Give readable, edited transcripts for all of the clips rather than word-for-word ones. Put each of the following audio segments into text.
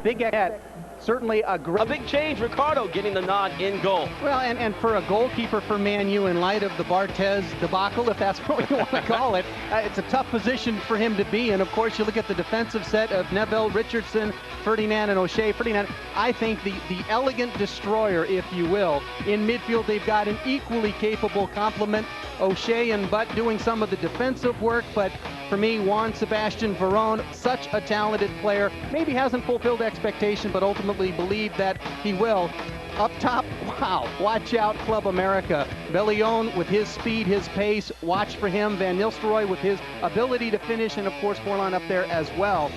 Big X, certainly a big change. Ricardo getting the nod in goal. Well, and for a goalkeeper for Man U, in light of the Barthez debacle, if that's what you want to call it, it's a tough position for him to be in. Of course, you look at the defensive set of Neville, Richardson, Ferdinand, and O'Shea. Ferdinand, I think the elegant destroyer, if you will. In midfield, they've got an equally capable complement. O'Shea and Butt doing some of the defensive work, but for me, Juan Sebastian Verón, such a talented player, maybe hasn't fulfilled expectation, but ultimately believe that he will. Up top, wow, watch out, Club America. Bellion with his speed, his pace, watch for him. Van Nistelrooy with his ability to finish, and of course Forlán up there as well.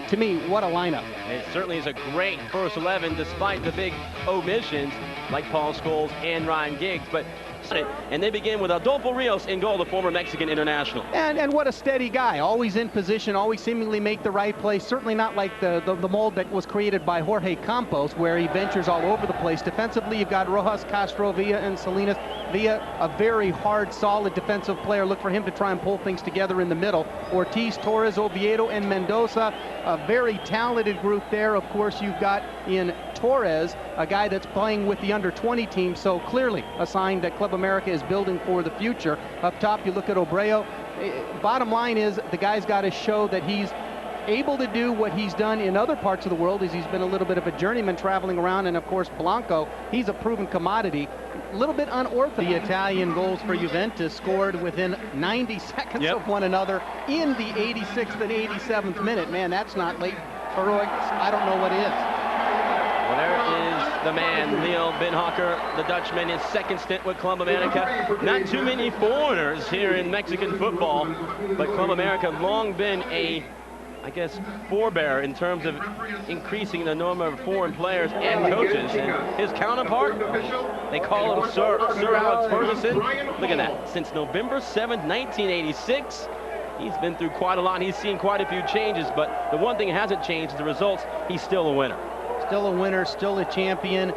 To me, what a lineup. It certainly is a great first 11, despite the big omissions like Paul Scholes and Ryan Giggs. But and they begin with Adolfo Ríos in goal, the former Mexican international. And what a steady guy, always in position, always seemingly make the right play. Certainly not like the mold that was created by Jorge Campos, where he ventures all over the place. Defensively, you've got Rojas, Castro, Villa, and Salinas. Villa, a very hard, solid defensive player. Look for him to try and pull things together in the middle. Ortíz, Torres, Oviedo, and Mendoza, a very talented group there. Of course, you've got in Torres, a guy that's playing with the under-20 team, so clearly a sign that Club America is building for the future. Up top, you look at Abreu. Bottom line is the guy's got to show that he's able to do what he's done in other parts of the world, as he's been a little bit of a journeyman traveling around. And of course Blanco, he's a proven commodity. A little bit unorthodox. The Italian goals for Juventus scored within 90 seconds of one another in the 86th and 87th minute. Man, that's not late heroics. I don't know what is. Well, there is the man, Leo Beenhakker, the Dutchman, his second stint with Club America. Not too many foreigners here in Mexican football, but Club America long been a, I guess, forebearer in terms of increasing the number of foreign players and coaches. And his counterpart, they call him Sir Alex Ferguson. Look at that. Since November 7th, 1986, he's been through quite a lot. He's seen quite a few changes, but the one thing that hasn't changed is the results. He's still a winner. Still a winner, still a champion.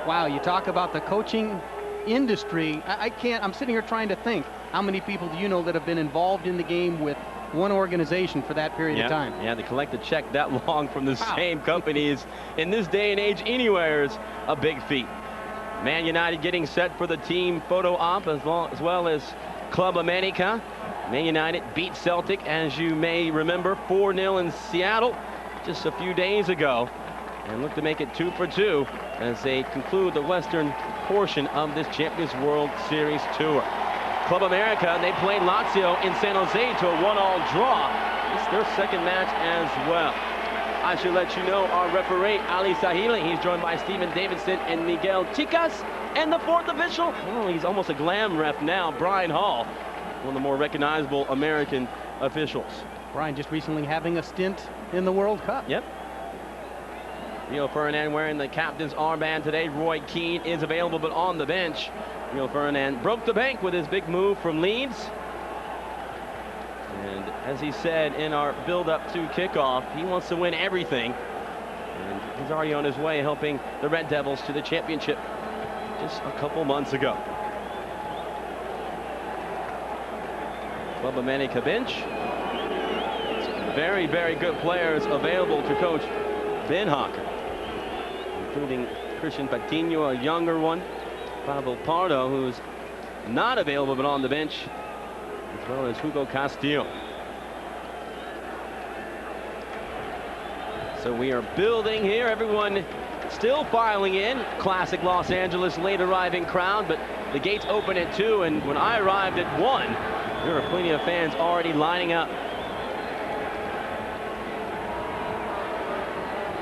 Wow, you talk about the coaching industry. I'm sitting here trying to think, how many people do you know that have been involved in the game with one organization for that period of time? Yeah, to collect a check that long from the same companies in this day and age anywhere is a big feat. Man United getting set for the team photo op as well as Club América. Man United beat Celtic, as you may remember, 4-0 in Seattle just a few days ago, and look to make it 2 for 2 as they conclude the western portion of this Champions World Series tour. Club America, they played Lazio in San Jose to a 1-1 draw. It's their second match as well. I should let you know our referee, Ali Sahili. He's joined by Stephen Davidson and Miguel Chicas. And the fourth official, oh, he's almost a glam ref now, Brian Hall, one of the more recognizable American officials. Brian just recently having a stint in the World Cup. Yep. Rio Ferdinand wearing the captain's armband today. Roy Keane is available, but on the bench. Rio Ferdinand broke the bank with his big move from Leeds. And as he said in our build-up to kickoff, he wants to win everything. And he's already on his way, helping the Red Devils to the championship just a couple months ago. Club América bench. Very, very good players available to coach Beenhakker, including Christian Patiño, a younger one. Pablo Pardo, who's not available but on the bench, as well as Hugo Castillo. So we are building here. Everyone still filing in. Classic Los Angeles late arriving crowd, but the gates open at 2, and when I arrived at 1, there were plenty of fans already lining up.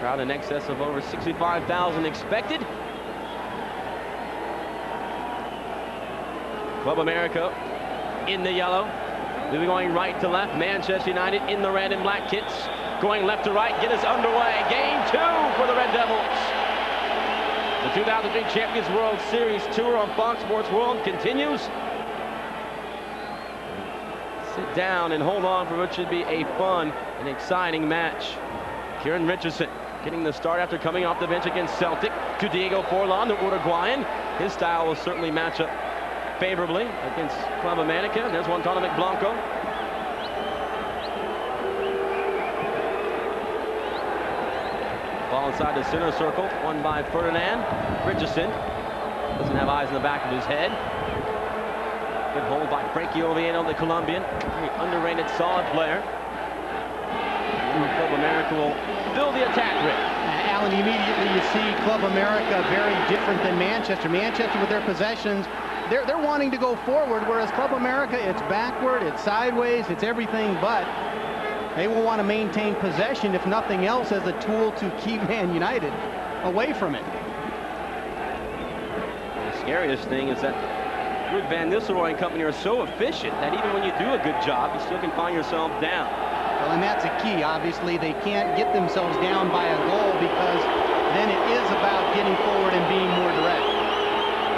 Crowd in excess of over 65,000 expected. Club America in the yellow. They'll be going right to left. Manchester United in the red and black kits. Going left to right. Get us underway. Game 2 for the Red Devils. The 2003 Champions World Series tour on Fox Sports World continues. Sit down and hold on for what should be a fun and exciting match. Kieran Richardson getting the start after coming off the bench against Celtic. To Diego Forlán, the Uruguayan. His style will certainly match up favorably against Club América. There's Guantanamo Blanco. Ball inside the center circle, won by Ferdinand. Richardson doesn't have eyes in the back of his head. Good hold by Oviedo, the Colombian. Very underrated, solid player. Club America will build the attack rate. Alan, immediately you see Club America very different than Manchester. Manchester, with their possessions, they're wanting to go forward, whereas Club America, it's backward, it's sideways, it's everything but. They will want to maintain possession, if nothing else, as a tool to keep Man United away from it. The scariest thing is that Ruud van Nistelrooy and company are so efficient that even when you do a good job, you still can find yourself down. Well, and that's a key. Obviously, they can't get themselves down by a goal, because then it is about getting forward and being more direct.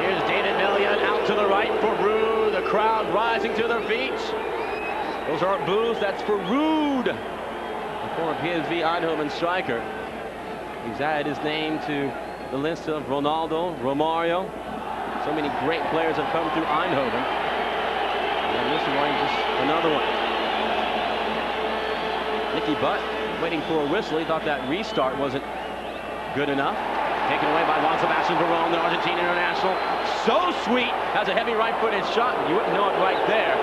Here's Bellion out to the right for Ruud. The crowd rising to their feet. Those aren't boos, that's for Ruud. The former PSV Eindhoven striker. He's added his name to the list of Ronaldo, Romario. So many great players have come through Eindhoven. And this one, just another one. Nicky Butt waiting for a whistle. He thought that restart wasn't good enough. Taken away by Juan Sebastian Verón, the Argentine international. So sweet. Has a heavy right-footed shot. You wouldn't know it right there.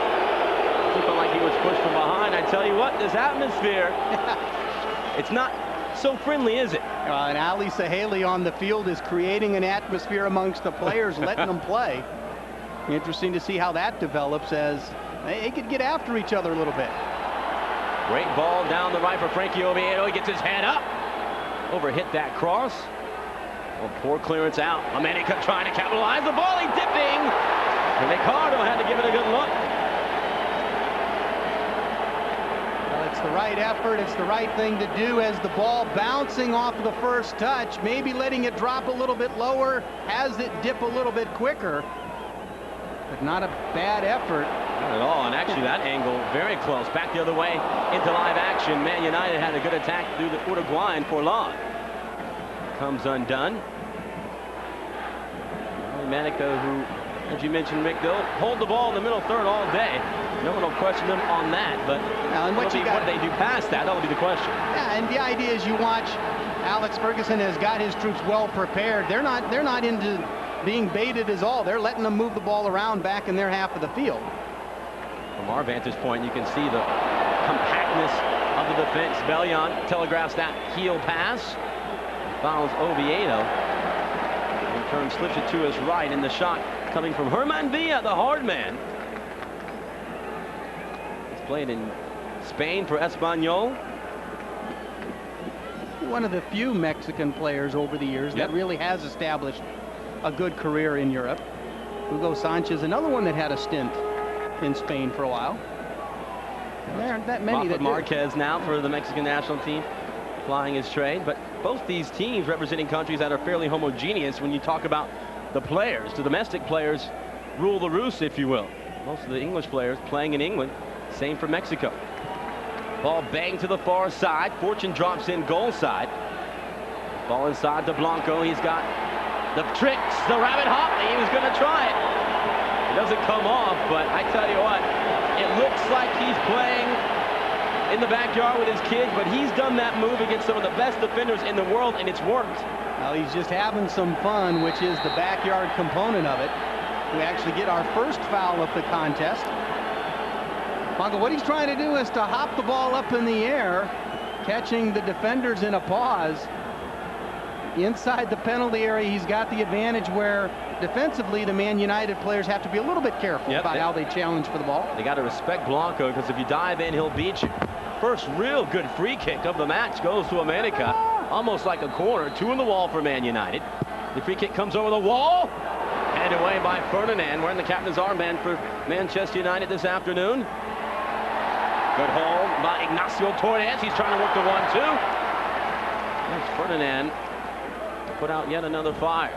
He felt like he was pushed from behind. I tell you what, this atmosphere, it's not so friendly, is it? And Ali Saheli on the field is creating an atmosphere amongst the players, letting them play. Interesting to see how that develops, as they could get after each other a little bit. Great ball down the right for Oviedo. He gets his head up. Overhit that cross. Well, poor clearance out. América trying to capitalize. The ball, he's dipping. And Ricardo had to give it a good look. Well, it's the right effort. It's the right thing to do, as the ball bouncing off of the first touch, maybe letting it drop a little bit lower, has it dip a little bit quicker. But not a bad effort. Not at all, and actually that angle very close. Back the other way into live action. Man United had a good attack through the Uruguayan Forlán. Comes undone. América, who, as you mentioned, Rick, they'll hold the ball in the middle third all day. No one will question them on that, but what they do past that, that'll be the question. Yeah, and the idea is you watch Alex Ferguson has got his troops well prepared. They're not into being baited as all. They're letting them move the ball around back in their half of the field. From our vantage point, you can see the compactness of the defense. Bellion telegraphs that heel pass. Fouls Oviedo. In turn, slips it to his right, in the shot coming from Herman Villa, the hard man. He's played in Spain for Espanyol. One of the few Mexican players over the years that really has established a good career in Europe. Hugo Sanchez, another one that had a stint in Spain for a while. And there aren't that many that Marquez now for the Mexican national team, flying his trade. But both these teams representing countries that are fairly homogeneous when you talk about the players. The domestic players rule the roost, if you will. Most of the English players playing in England. Same for Mexico. Ball banged to the far side. Fortune drops in goal side. Ball inside to Blanco. He's got the tricks, the rabbit hop. He was going to try it. It doesn't come off, but I tell you what, it looks like he's playing in the backyard with his kids, but he's done that move against some of the best defenders in the world, and it's worked. Well, he's just having some fun, which is the backyard component of it. We actually get our first foul of the contest. Michael, what he's trying to do is to hop the ball up in the air, catching the defenders in a pause. Inside the penalty area, he's got the advantage where defensively the Man United players have to be a little bit careful about how they challenge for the ball. They got to respect Blanco, because if you dive in, he'll beat you. First real good free kick of the match goes to América. Almost like a corner. 2 in the wall for Man United. The free kick comes over the wall. Headed away by Ferdinand, wearing the captain's armband for Manchester United this afternoon. Good hold by Ignacio Torres. He's trying to work the 1-2. There's Ferdinand to put out yet another fire.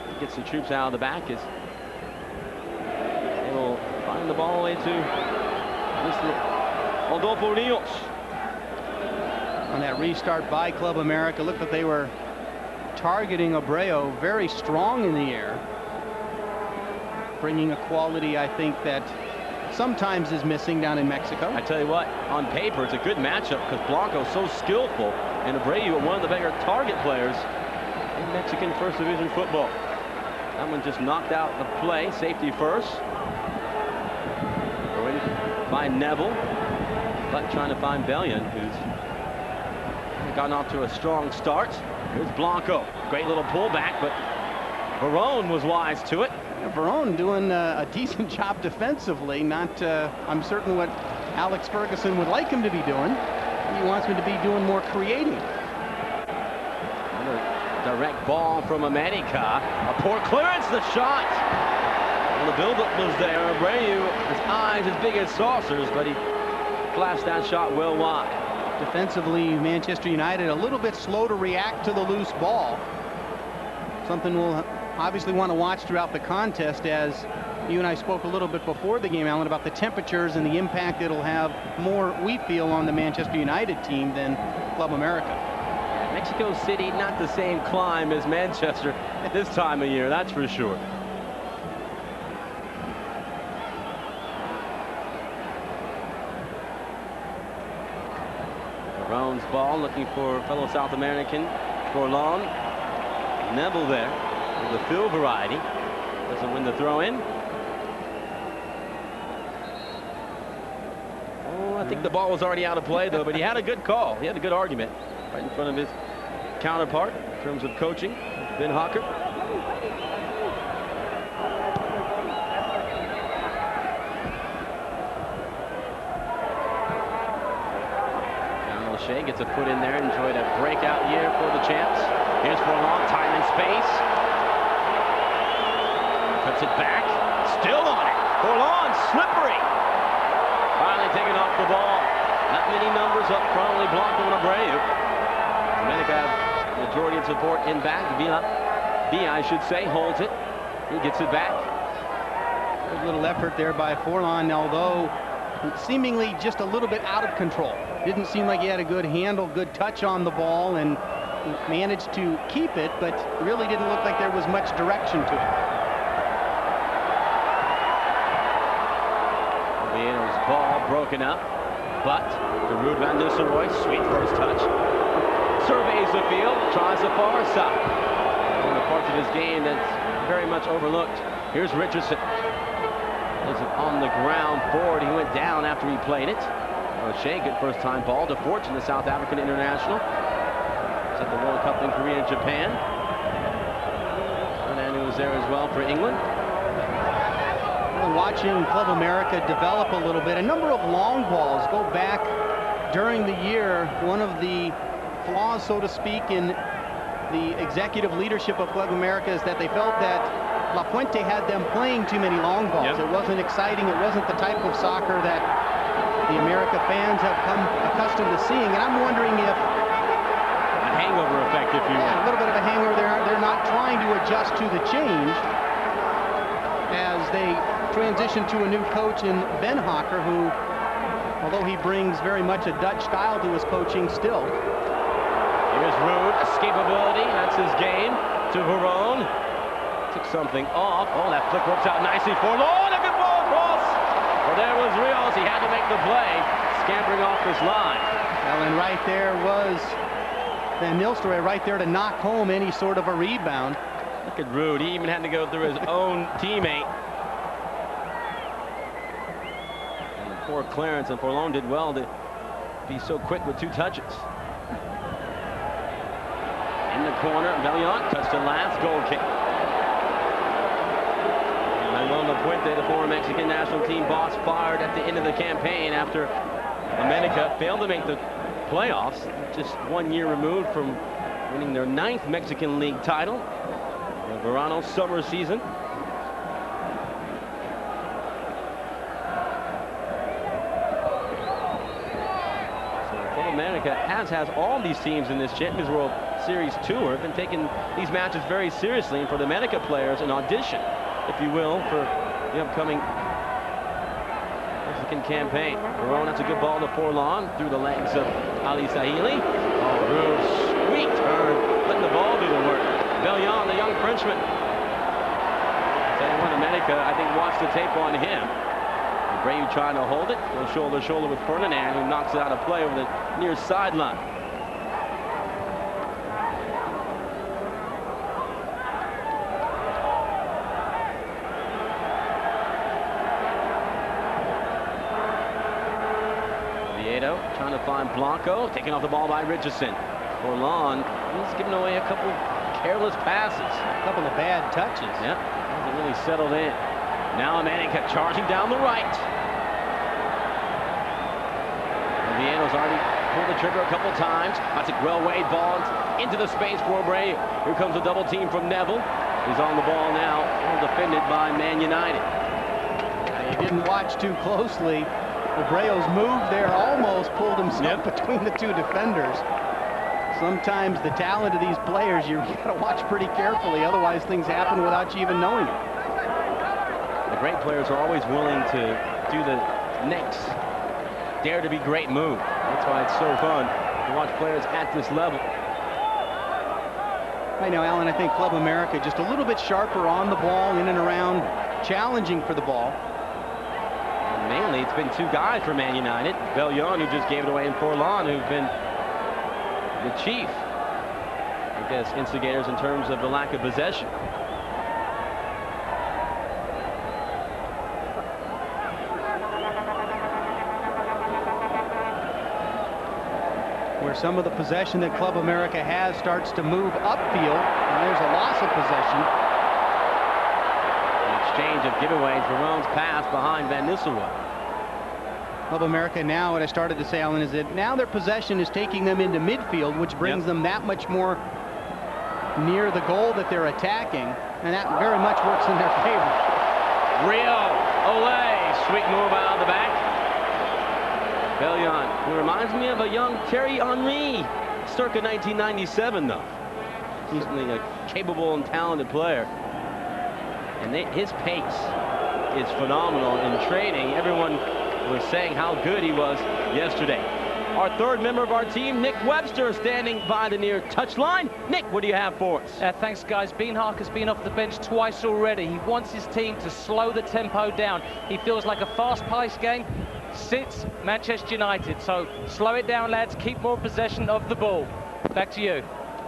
He gets the troops out of the back. As they will find the ball away to Adolfo Ríos. On that restart by Club America, looked like they were targeting Abreu very strong in the air, bringing a quality, I think, that sometimes is missing down in Mexico. I tell you what, on paper, it's a good matchup because Blanco's so skillful, and Abreu, one of the bigger target players in Mexican First Division football. That one just knocked out the play, safety first. Going by Neville, but trying to find Bellion, who's gotten off to a strong start. Here's Blanco, great little pullback, but Verón was wise to it. Verón doing a decent job defensively, not I'm certain what Alex Ferguson would like him to be doing. He wants him to be doing more creating. Another direct ball from América. A poor clearance, the shot. Well, the buildup was there. Abreu, his eyes as big as saucers, but he flashed that shot well wide. Defensively, Manchester United a little bit slow to react to the loose ball. Something we'll obviously want to watch throughout the contest, as you and I spoke a little bit before the game, Alan, about the temperatures and the impact it'll have more, we feel, on the Manchester United team than Club America. Mexico City, not the same climb as Manchester at this time of year, that's for sure. Verón's ball, looking for fellow South American Forlán. Neville there, the field variety, doesn't win the throw-in. Oh, I think the ball was already out of play, though, but he had a good call. He had a good argument right in front of his counterpart in terms of coaching, Beenhakker. Shea gets a foot in there, enjoyed a breakout year for the champs. Here's Forlán, time and space. Puts it back, still on it. Forlán, slippery. Finally taking off the ball. Not many numbers up front, only Blanco and Abreu. América have majority of support in back. Villa, I should say, holds it. He gets it back. Good little effort there by Forlán, although seemingly just a little bit out of control. Didn't seem like he had a good handle, good touch on the ball, and managed to keep it, but really didn't look like there was much direction to it. Oviedo's ball broken up, but the Ruud van Nistelrooy, sweet first touch. Surveys the field, tries the far side. One of the parts of his game that's very much overlooked. Here's Richardson. On the ground forward, he went down after he played it. Shea, good first time ball to Fortune, the South African international. He's at the World Cup in Korea and Japan. Ferdinand was there as well for England. We're watching Club America develop a little bit. A number of long balls go back during the year. One of the flaws, so to speak, in the executive leadership of Club America is that they felt that La Fuente had them playing too many long balls. Yep. It wasn't exciting. It wasn't the type of soccer that the America fans have come accustomed to seeing. And I'm wondering if a hangover effect, if you will. A little bit of a hangover. They're not trying to adjust to the change as they transition to a new coach in Beenhakker, who, although he brings very much a Dutch style to his coaching still. Here's Ruud, escapability. That's his game to Verón. Took something off. Oh, that flick works out nicely. Forlán, a good ball across. Well, there was Ríos. He had to make the play, scampering off this line. Well, and right there was Van Nistelrooy right there to knock home any sort of a rebound. Look at Ruud. He even had to go through his own teammate. And the poor clearance, and Forlán did well to be so quick with two touches. In the corner, Bellion touched the last goal kick. Puente, the former Mexican national team boss, fired at the end of the campaign after América failed to make the playoffs, just 1 year removed from winning their 9th Mexican League title, the Verano summer season. So Club América has all these teams in this Champions World Series tour, have been taking these matches very seriously, and for the América players, an audition, if you will, for the upcoming Mexican campaign. Verón, that's a good ball to Forlán through the legs of Ali Saheli. Oh, Ruud, sweet turn, letting the ball do the work. Bellion, the young Frenchman. I'll tell you what, América, I think, watched the tape on him. Abreu trying to hold it. Goes shoulder to shoulder with Ferdinand, who knocks it out of play over the near sideline. Oviedo trying to find Blanco, taken off the ball by Richardson. Forlán, he's giving away a couple careless passes. A couple of bad touches. Yeah, hasn't really settled in. Now América charging down the right. Oviedo's already pulled the trigger a couple times. That's a well-weighed ball into the space for Abreu. Here comes a double team from Neville. He's on the ball now, well defended by Man United. He didn't watch too closely. Abreu's move there almost pulled himself between the two defenders. Sometimes the talent of these players, you've got to watch pretty carefully, otherwise things happen without you even knowing it. The great players are always willing to do the next dare to be great move. That's why it's so fun to watch players at this level. Right now, Alan, I think Club America just a little bit sharper on the ball, in and around, challenging for the ball. And mainly, it's been two guys for Man United. Bellion, who just gave it away, and Forlán, who've been the chief, I guess, instigators in terms of the lack of possession. Where some of the possession that Club America has starts to move upfield, and there's a loss of possession. An exchange of giveaways. Verón's pass behind Van Nistelrooy. Club America now, what I started to say, Alan, is that now their possession is taking them into midfield, which brings them that much more near the goal that they're attacking, and that very much works in their favor. Rio, Olay, sweet move out of the back. Bellion, who reminds me of a young Thierry Henry, circa 1997, though. He's a capable and talented player. And his pace is phenomenal in training. Everyone was saying how good he was yesterday. Our third member of our team, Nick Webster, standing by the near touchline. Nick, what do you have for us? Thanks, guys. Beenhakker's been off the bench twice already. He wants his team to slow the tempo down. He feels like a fast-paced game sits Manchester United. So slow it down, lads. Keep more possession of the ball. Back to you.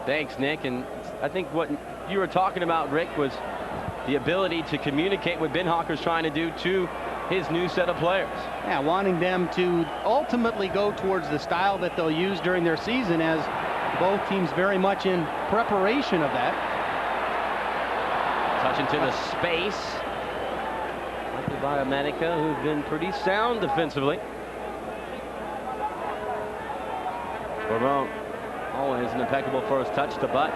Thanks, Nick. And I think what you were talking about, Rick, was the ability to communicate what Beenhakker's trying to do to his new set of players. Yeah, wanting them to ultimately go towards the style that they'll use during their season, as both teams very much in preparation of that. Touch into the space. By América, who've been pretty sound defensively. Verón, always an impeccable first touch to butt.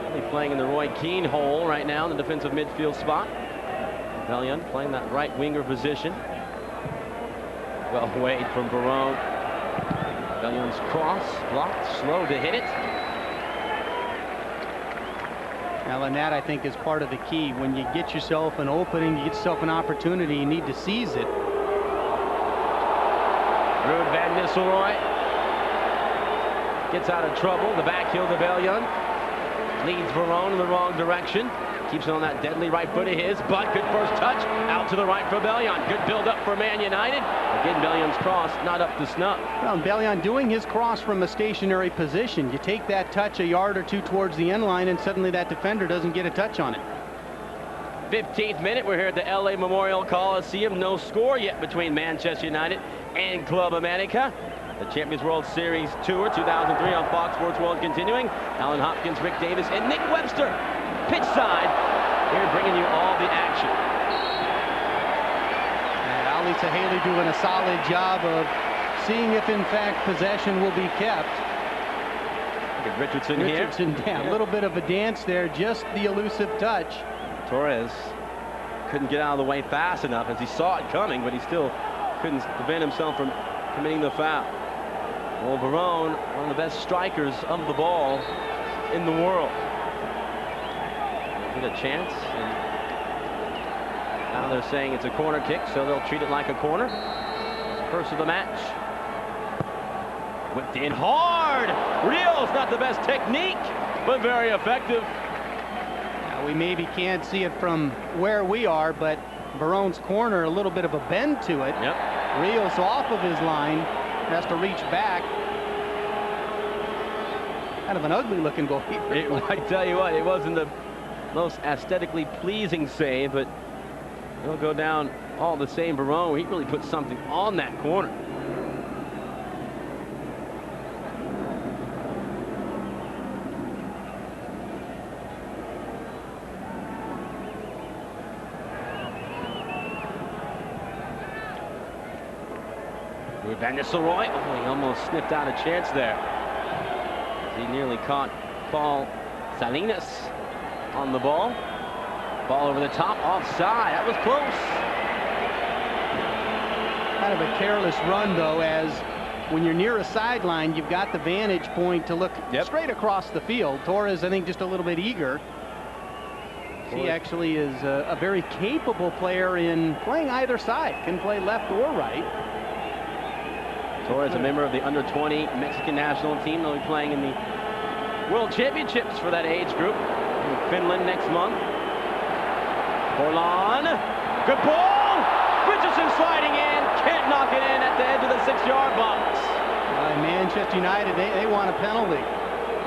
He'll be playing in the Roy Keane hole right now in the defensive midfield spot. Bellion playing that right winger position. Well weighed from Verón. Bellion's cross blocked, slow to hit it. Now, and that, I think, is part of the key. When you get yourself an opening, you get yourself an opportunity, you need to seize it. Ruud Van Nistelrooy gets out of trouble. The back heel to Bellion. Leads Verón in the wrong direction. Keeps it on that deadly right foot of his, but good first touch. Out to the right for Bellion. Good build-up for Man United. Again, Bellion's cross not up to snuff. Well, Bellion doing his cross from a stationary position. You take that touch a yard or two towards the end line, and suddenly that defender doesn't get a touch on it. 15th minute, we're here at the LA Memorial Coliseum. No score yet between Manchester United and Club América. The Champions World Series Tour 2003 on Fox Sports World continuing. Alan Hopkins, Rick Davis, and Nick Webster, pitch side, here bringing you all the action. And Ali Saheli doing a solid job of seeing if, in fact, possession will be kept. Look at Richardson here. Yeah, a little bit of a dance there, just the elusive touch. Torres couldn't get out of the way fast enough as he saw it coming, but he still couldn't prevent himself from committing the foul. Well, Verón, one of the best strikers of the ball in the world. Get a chance, and now they're saying it's a corner kick, so they'll treat it like a corner. First of the match. Whipped in hard. Ríos, not the best technique, but very effective. Now, we maybe can't see it from where we are, but Verón's corner, a little bit of a bend to it. Yep. Ríos off of his line, has to reach back. Kind of an ugly looking goal. I tell you what, it wasn't the most aesthetically pleasing save, but he'll go down all the same. Verón, he really put something on that corner. Nistelrooy, oh, he almost sniffed out a chance there. He nearly caught Paul Salinas on the ball. Ball over the top, offside. That was close. Kind of a careless run, though, as when you're near a sideline, you've got the vantage point to look straight across the field. Torres, I think, just a little bit eager. He actually is a very capable player in playing either side. Can play left or right. Torres, a member of the under-20 Mexican national team. They'll be playing in the World Championships for that age group in Finland next month. Forlán, good ball! Richardson sliding in, can't knock it in at the edge of the 6-yard box. Manchester United, they want a penalty.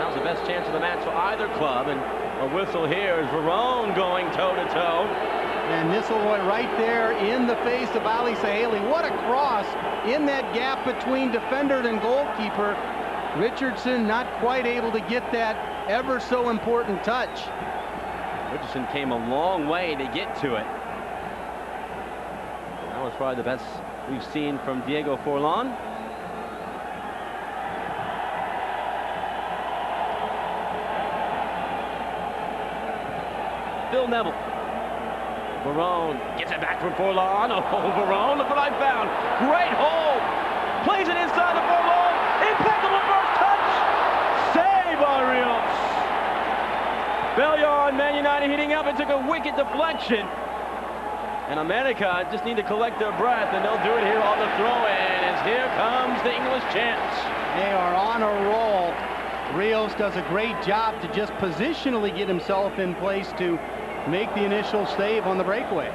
That was the best chance of the match for either club, and a whistle here is Verón going toe-to-toe. And Nistelrooy right there in the face of Ali Saheli. What a cross in that gap between defender and goalkeeper. Richardson not quite able to get that ever so important touch. Richardson came a long way to get to it. That was probably the best we've seen from Diego Forlán. P.Neville. Verón gets it back from Forlán. Oh, Verón, look what I found. Great hold. Plays it inside the Forlán. Impeccable first touch. Save by Ríos. Bellion, Man United heating up. It took a wicked deflection. And América just need to collect their breath, and they'll do it here on the throw-in as here comes the English chants. They are on a roll. Ríos does a great job to just positionally get himself in place to make the initial save on the breakaway.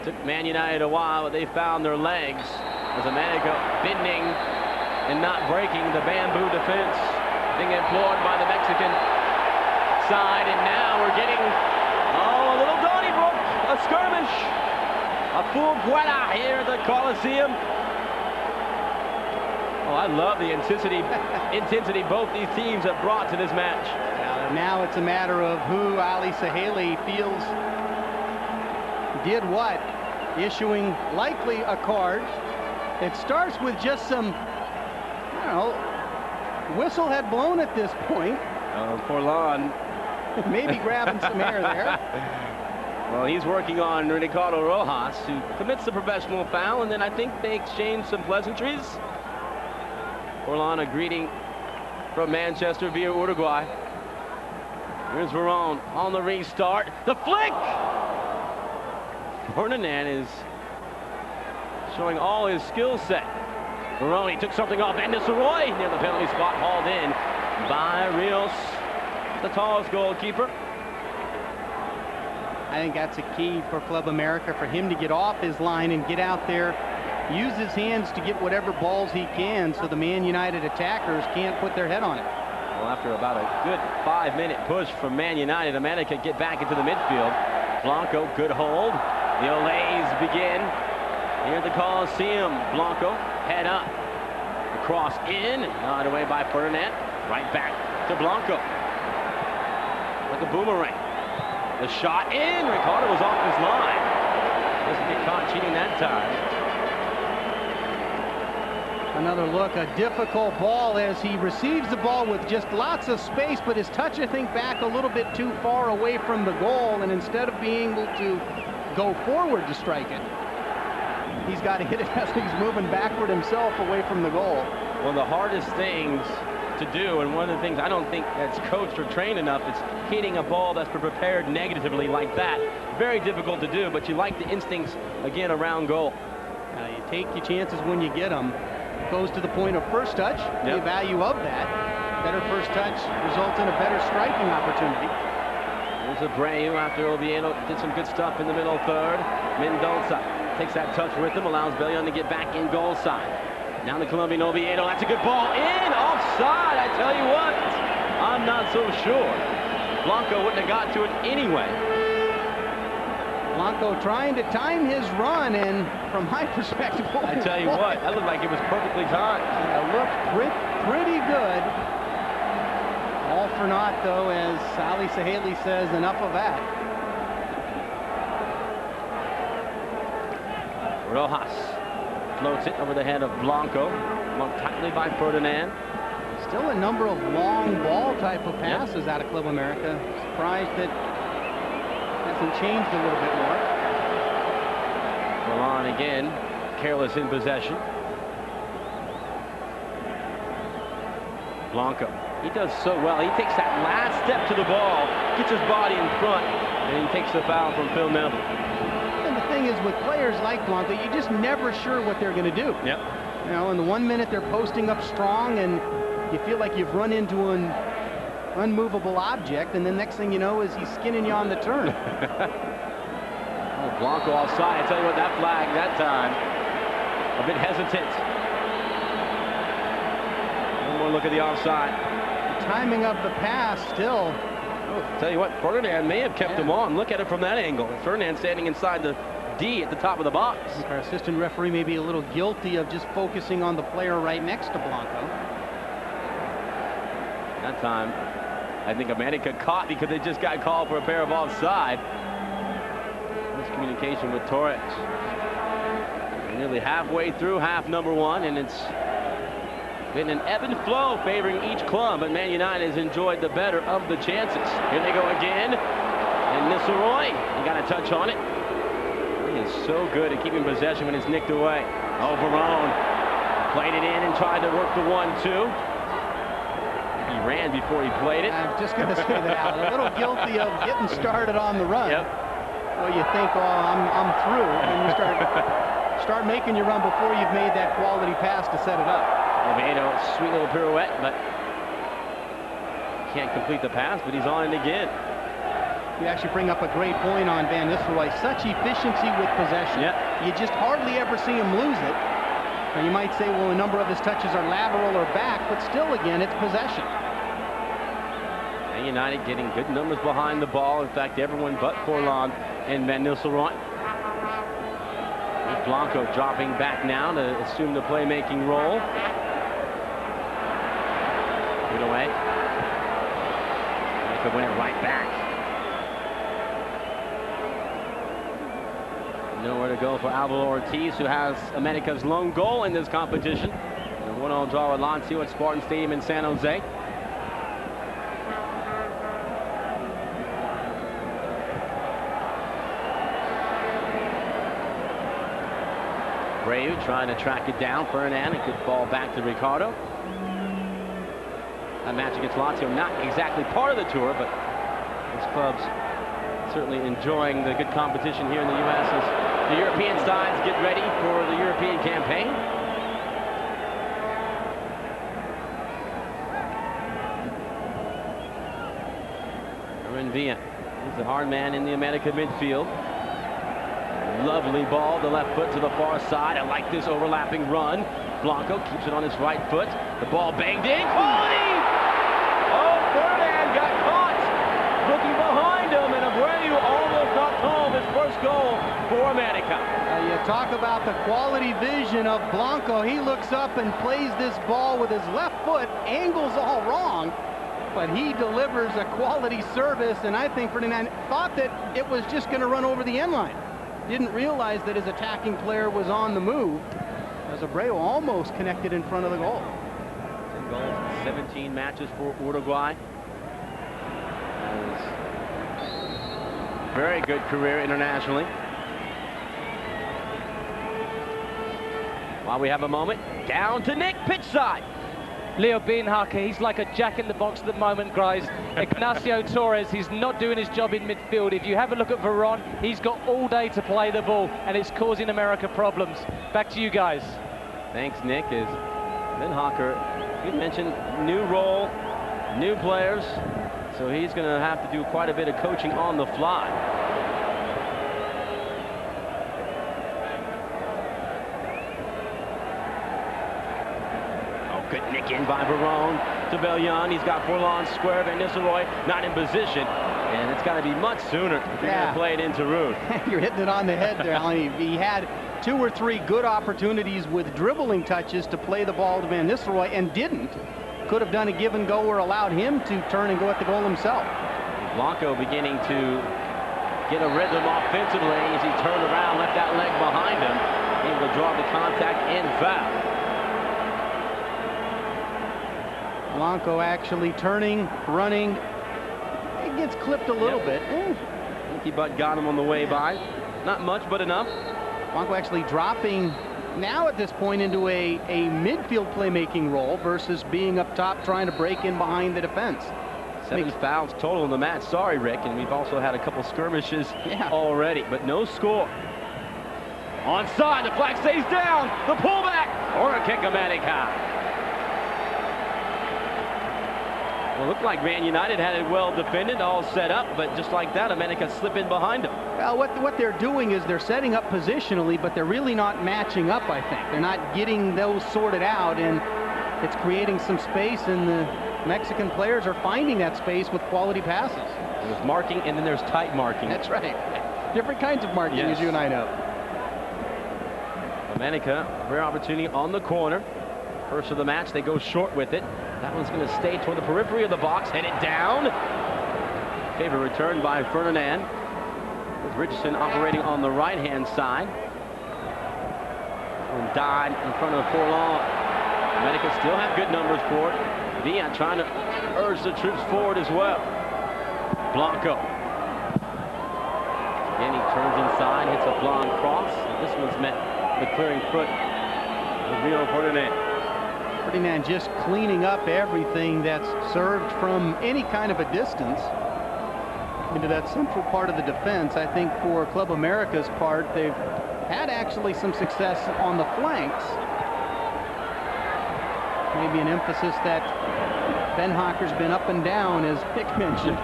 Took Man United a while, but they found their legs as América bending and not breaking the bamboo defense being employed by the Mexican side. And now we're getting, a little Donnybrook, a skirmish, a full guerra here at the Coliseum. Oh, I love the intensity both these teams have brought to this match. Now it's a matter of who Ali Saheli feels did what, issuing likely a card. It starts with just some, I don't know, whistle had blown at this point. Forlán. Maybe grabbing some air there. Well, he's working on Ricardo Rojas, who commits the professional foul, and then I think they exchange some pleasantries. Forlán, a greeting from Manchester via Uruguay. Here's Verón on the restart. The flick! Ferdinand is showing all his skill set. Verón, he took something off. And Nistelrooy near the penalty spot, hauled in by Ríos, the tallest goalkeeper. I think that's a key for Club America, for him to get off his line and get out there, use his hands to get whatever balls he can so the Man United attackers can't put their head on it. Well, after about a good 5-minute push from Man United, América get back into the midfield. Blanco, good hold. The Olays begin here at the Coliseum. Blanco, head up. The cross in, gnawed away by Ferdinand. Right back to Blanco. Like a boomerang. The shot in. Ricardo was off his line. Doesn't get caught cheating that time. Another look, a difficult ball as he receives the ball with just lots of space, but his touch, I think, back a little bit too far away from the goal, and instead of being able to go forward to strike it, he's got to hit it as he's moving backward himself away from the goal. One of the hardest things to do, and one of the things I don't think that's coached or trained enough, is hitting a ball that's prepared negatively like that. Very difficult to do, but you like the instincts, again, around goal. You take your chances when you get them. Goes to the point of first touch, the value of that. Better first touch results in a better striking opportunity. Here's Here's Abreu after Oviedo did some good stuff in the middle third. Mendoza takes that touch with him, allows Bellion to get back in goal side. Now the Colombian Oviedo, that's a good ball in, offside, I tell you what. I'm not so sure. Blanco wouldn't have got to it anyway. Blanco trying to time his run, and from my perspective, I tell you what, that looked like it was perfectly timed. It looked pretty good. All for naught, though, as Saheli says, enough of that. Rojas floats it over the head of Blanco, marked tightly by Ferdinand. Still a number of long ball type of passes out of Club America. Surprised that hasn't changed a little bit more. Forlán again, careless in possession. Blanco, he does so well. He takes that last step to the ball, gets his body in front, and he takes the foul from P.Neville. And the thing is, with players like Blanco, you're just never sure what they're going to do. Yep. You know, in the 1 minute they're posting up strong, and you feel like you've run into an unmovable object, and the next thing you know is he's skinning you on the turn. Oh, Blanco offside. I tell you what, that flag that time, a bit hesitant. One more look at the offside. The timing of the pass still. Oh, tell you what, Ferdinand may have kept him on. Look at it from that angle. Ferdinand standing inside the D at the top of the box. I think our assistant referee may be a little guilty of just focusing on the player right next to Blanco. That time, I think América caught because they just got called for a pair of offside. Miscommunication with Torres. We're nearly halfway through half number one, and it's been an ebb and flow favoring each club, but Man United has enjoyed the better of the chances. Here they go again, and Nistelrooy, he got a touch on it. He is so good at keeping possession when it's nicked away. Oh, Verón played it in and tried to work the 1-2. He ran before he played it. I'm just going to say that. A little guilty of getting started on the run. Yep. Well, you think, oh, I'm through, and you start making your run before you've made that quality pass to set it up. Oviedo, sweet little pirouette, but can't complete the pass, but he's on it again. You actually bring up a great point on Van Nistelrooy. Such efficiency with possession. Yep. You just hardly ever see him lose it. Now, you might say, well, a number of his touches are lateral or back, but still, again, it's possession. And United getting good numbers behind the ball. In fact, everyone but Forlán and Van Nistelrooy. Blanco dropping back now to assume the playmaking role. Good away. They could win it right back. Nowhere to go for Abreu Ortíz, who has América's lone goal in this competition. A 1-1 draw with Lazio at Spartan Stadium in San Jose. Abreu trying to track it down. Ferdinand, a good ball back to Ricardo. That match against Lazio, not exactly part of the tour, but this club's certainly enjoying the good competition here in the U.S. as the European sides get ready for the European campaign. Villa is the hard man in the América midfield. Lovely ball, the left foot to the far side. I like this overlapping run. Blanco keeps it on his right foot. The ball banged in. Quality! Oh, Ferdinand got caught. Looking behind him, and Abreu almost knocked home his first goal for América. You talk about the quality vision of Blanco. He looks up and plays this ball with his left foot. Angles all wrong, but he delivers a quality service, and I think Ferdinand thought that it was just going to run over the end line. Didn't realize that his attacking player was on the move, as Abreu almost connected in front of the goal. 10 goals in 17 matches for Uruguay. Very good career internationally. While we have a moment, down to Nick, pitch side. Leo Beenhakker, he's like a jack-in-the-box at the moment, guys. Ignacio Torres, he's not doing his job in midfield. If you have a look at Verón, he's got all day to play the ball, and it's causing América problems. Back to you guys. Thanks, Nick. As Beenhakker, you mentioned new role, new players. So he's going to have to do quite a bit of coaching on the fly. Oh, good nick in by Verón to Bellion. He's got Forlán square. Van Nistelrooy not in position. And it's got to be much sooner if you're going to play it into Rood. You're hitting it on the head there. I mean, he had 2 or 3 good opportunities with dribbling touches to play the ball to Van Nistelrooy and didn't. Could have done a give and go or allowed him to turn and go at the goal himself. Blanco beginning to get a rhythm offensively as he turned around, left that leg behind him, able to draw the contact and foul. Blanco actually turning, running. It gets clipped a little bit. Inky butt got him on the way by. Not much, but enough. Blanco actually dropping now at this point into a midfield playmaking role versus being up top trying to break in behind the defense. 7 fouls total in the match. Sorry, Rick, and we've also had a couple skirmishes already, but no score. Onside, the flag stays down. The pullback or a kick, América. Well, it looked like Man United had it well defended, all set up, but just like that, América slip in behind them. Well, what they're doing is they're setting up positionally, but they're really not matching up, I think. They're not getting those sorted out, and it's creating some space, and the Mexican players are finding that space with quality passes. There's marking, and then there's tight marking. That's right. Different kinds of marking, as you and I know. América, rare opportunity on the corner. First of the match, they go short with it. That one's going to stay toward the periphery of the box, headed down. Favor return by Ferdinand, with Richardson operating on the right-hand side. And died in front of Forlán. América still have good numbers for it. Villa trying to urge the troops forward as well. Blanco. Again, he turns inside, hits a blonde cross. This one's met the clearing foot of Ferdinand. Ferdinand just cleaning up everything that's served from any kind of a distance into that central part of the defense. I think for Club America's part, they've had actually some success on the flanks. Maybe an emphasis that Beenhakker's been up and down, as Pick mentioned,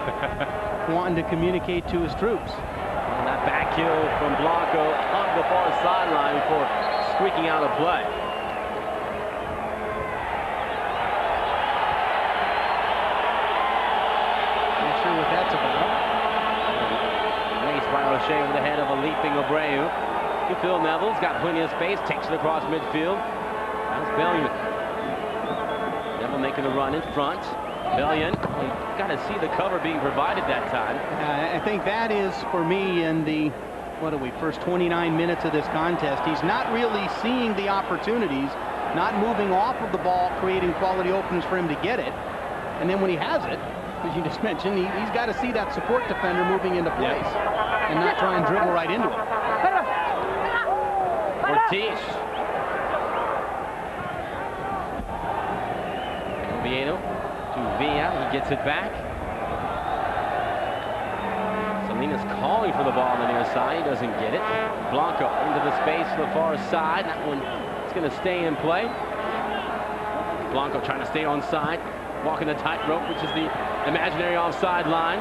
wanting to communicate to his troops. And that back heel from Blanco on the far sideline before squeaking out a play. Not sure what that's about. Raced by O'Shea over the head of a leaping Abreu. P.Neville's got plenty of space, takes it across midfield. That's Bellion. Neville making a run in front. Bellion, you got to see the cover being provided that time. I think that is, for me, in the, what are we, first 29 minutes of this contest, he's not really seeing the opportunities, not moving off of the ball, creating quality opens for him to get it. And then when he has it, as you just mentioned, he's got to see that support defender moving into place and not try and dribble right into him. Ortíz. Oviedo to Villa. He gets it back. Salinas calling for the ball on the near side. He doesn't get it. Blanco into the space to the far side. That one is going to stay in play. Blanco trying to stay on side. Walking the tightrope, which is the imaginary offside line.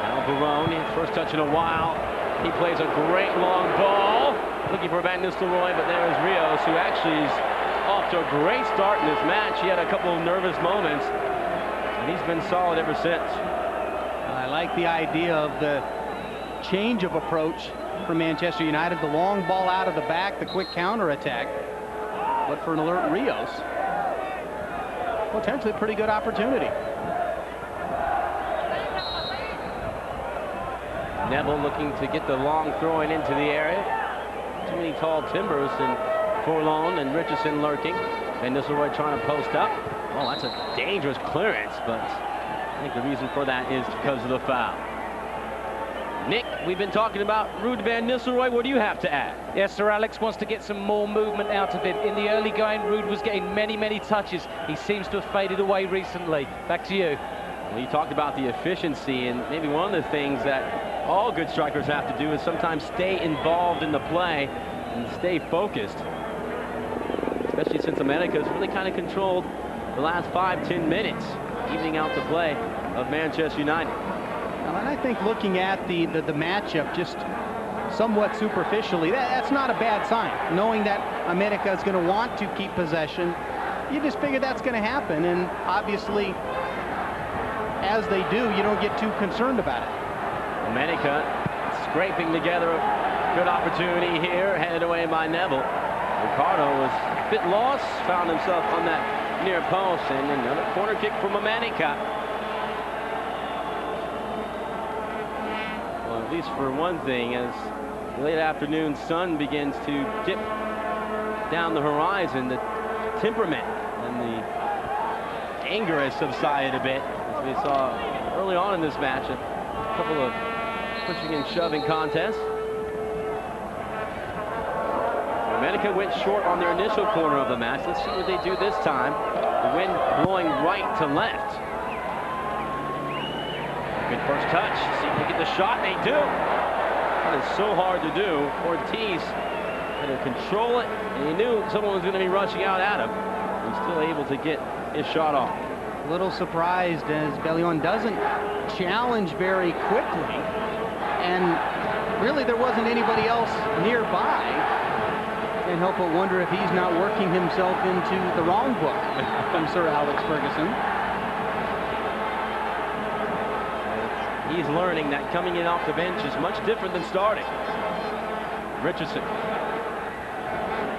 Now Verón, his first touch in a while. He plays a great long ball. Looking for Van Nistelrooy, but there's Ríos, who actually is off to a great start in this match. He had a couple of nervous moments, and he's been solid ever since. I like the idea of the change of approach for Manchester United. The long ball out of the back, the quick counterattack. But for an alert Ríos, potentially a pretty good opportunity. Neville looking to get the long throwing into the area. Too many tall timbers, and Forlán and Richardson lurking. And Nistelrooy trying to post up. Oh, that's a dangerous clearance, but I think the reason for that is because of the foul. Nick, we've been talking about Ruud Van Nistelrooy. What do you have to add? Yes, Sir Alex wants to get some more movement out of him. In the early going, Ruud was getting many touches. He seems to have faded away recently. Back to you. Well, you talked about the efficiency, and maybe one of the things that all good strikers have to do is sometimes stay involved in the play and stay focused. Especially since América has really kind of controlled the last 5-10 minutes. evening out the play of Manchester United. And I think looking at the matchup just somewhat superficially, that's not a bad sign. Knowing that América is going to want to keep possession, you just figure that's going to happen. And obviously, as they do, you don't get too concerned about it. América scraping together a good opportunity here, headed away by Neville. Ricardo was a bit lost, found himself on that near post, and another corner kick from América. Well, at least for one thing, as the late afternoon sun begins to dip down the horizon, the temperament and the anger has subsided a bit, as we saw early on in this match. A couple of pushing and shoving contests. América went short on their initial corner of the match. Let's see what they do this time. The wind blowing right to left. Good first touch. See if they get the shot. They do. That is so hard to do. Ortíz had to control it, and he knew someone was going to be rushing out at him. He's still able to get his shot off. A little surprised as Bellion doesn't challenge very quickly, and really there wasn't anybody else nearby. Can't help but wonder if he's not working himself into the wrong book from Sir Alex Ferguson. He's learning that coming in off the bench is much different than starting. Richardson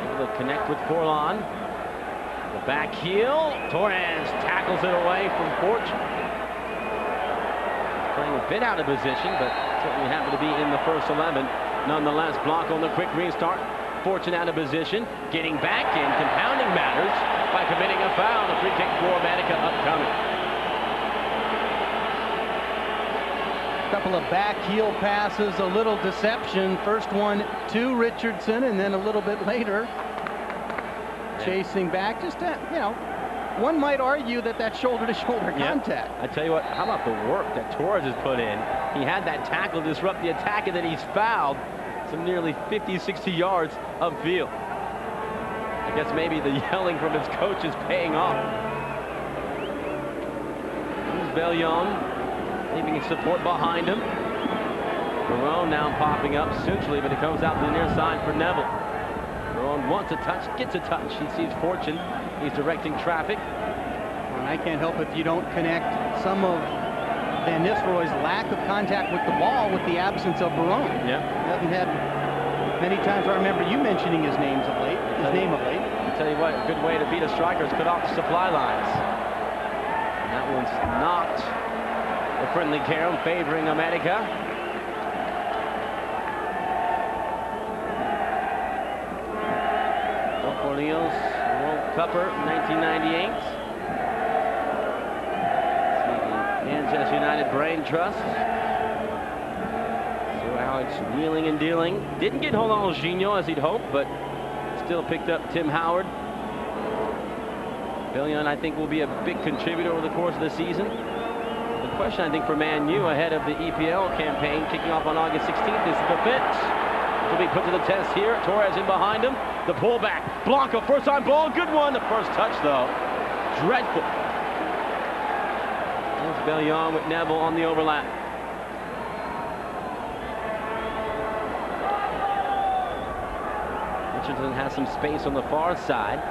able to connect with Forlán. The back heel. Torres tackles it away from Fortune. Playing a bit out of position, but certainly happened to be in the first 11. Nonetheless, Blanco on the quick restart. Fortune out of position, getting back in, compounding matters by committing a foul. The free kick for América upcoming. Couple of back heel passes, a little deception. First one to Richardson, and then a little bit later, chasing back. Just, you know, one might argue that that's shoulder-to-shoulder contact. I tell you what, how about the work that Torres has put in? He had that tackle disrupt the attack, and then he's fouled some nearly 50, 60 yards upfield. I guess maybe the yelling from his coach is paying off. Here's Bellion, leaving support behind him. Verón now popping up centrally, but it comes out to the near side for Neville. Verón wants a touch, gets a touch. He sees Fortune. He's directing traffic. And I can't help if you don't connect some of Van Nistelrooy's lack of contact with the ball with the absence of Verón. Yeah. He hasn't had many times. I remember you mentioning his name of late. I tell you what, a good way to beat a striker is cut off the supply lines. And that one's not a friendly carry favoring América. Ríos, World Cupper, 1998. Manchester United Brain Trust. So Alex wheeling and dealing. Didn't get Ronaldinho as he'd hoped, but still picked up Tim Howard. Bellion, I think, will be a big contributor over the course of the season. The question, I think, for Man U ahead of the EPL campaign kicking off on August 16th is the defense. Will be put to the test here. Torres in behind him. The pullback. Blanco, first time ball. Good one. The first touch, though. Dreadful. There's Bellion with Neville on the overlap. Richardson has some space on the far side.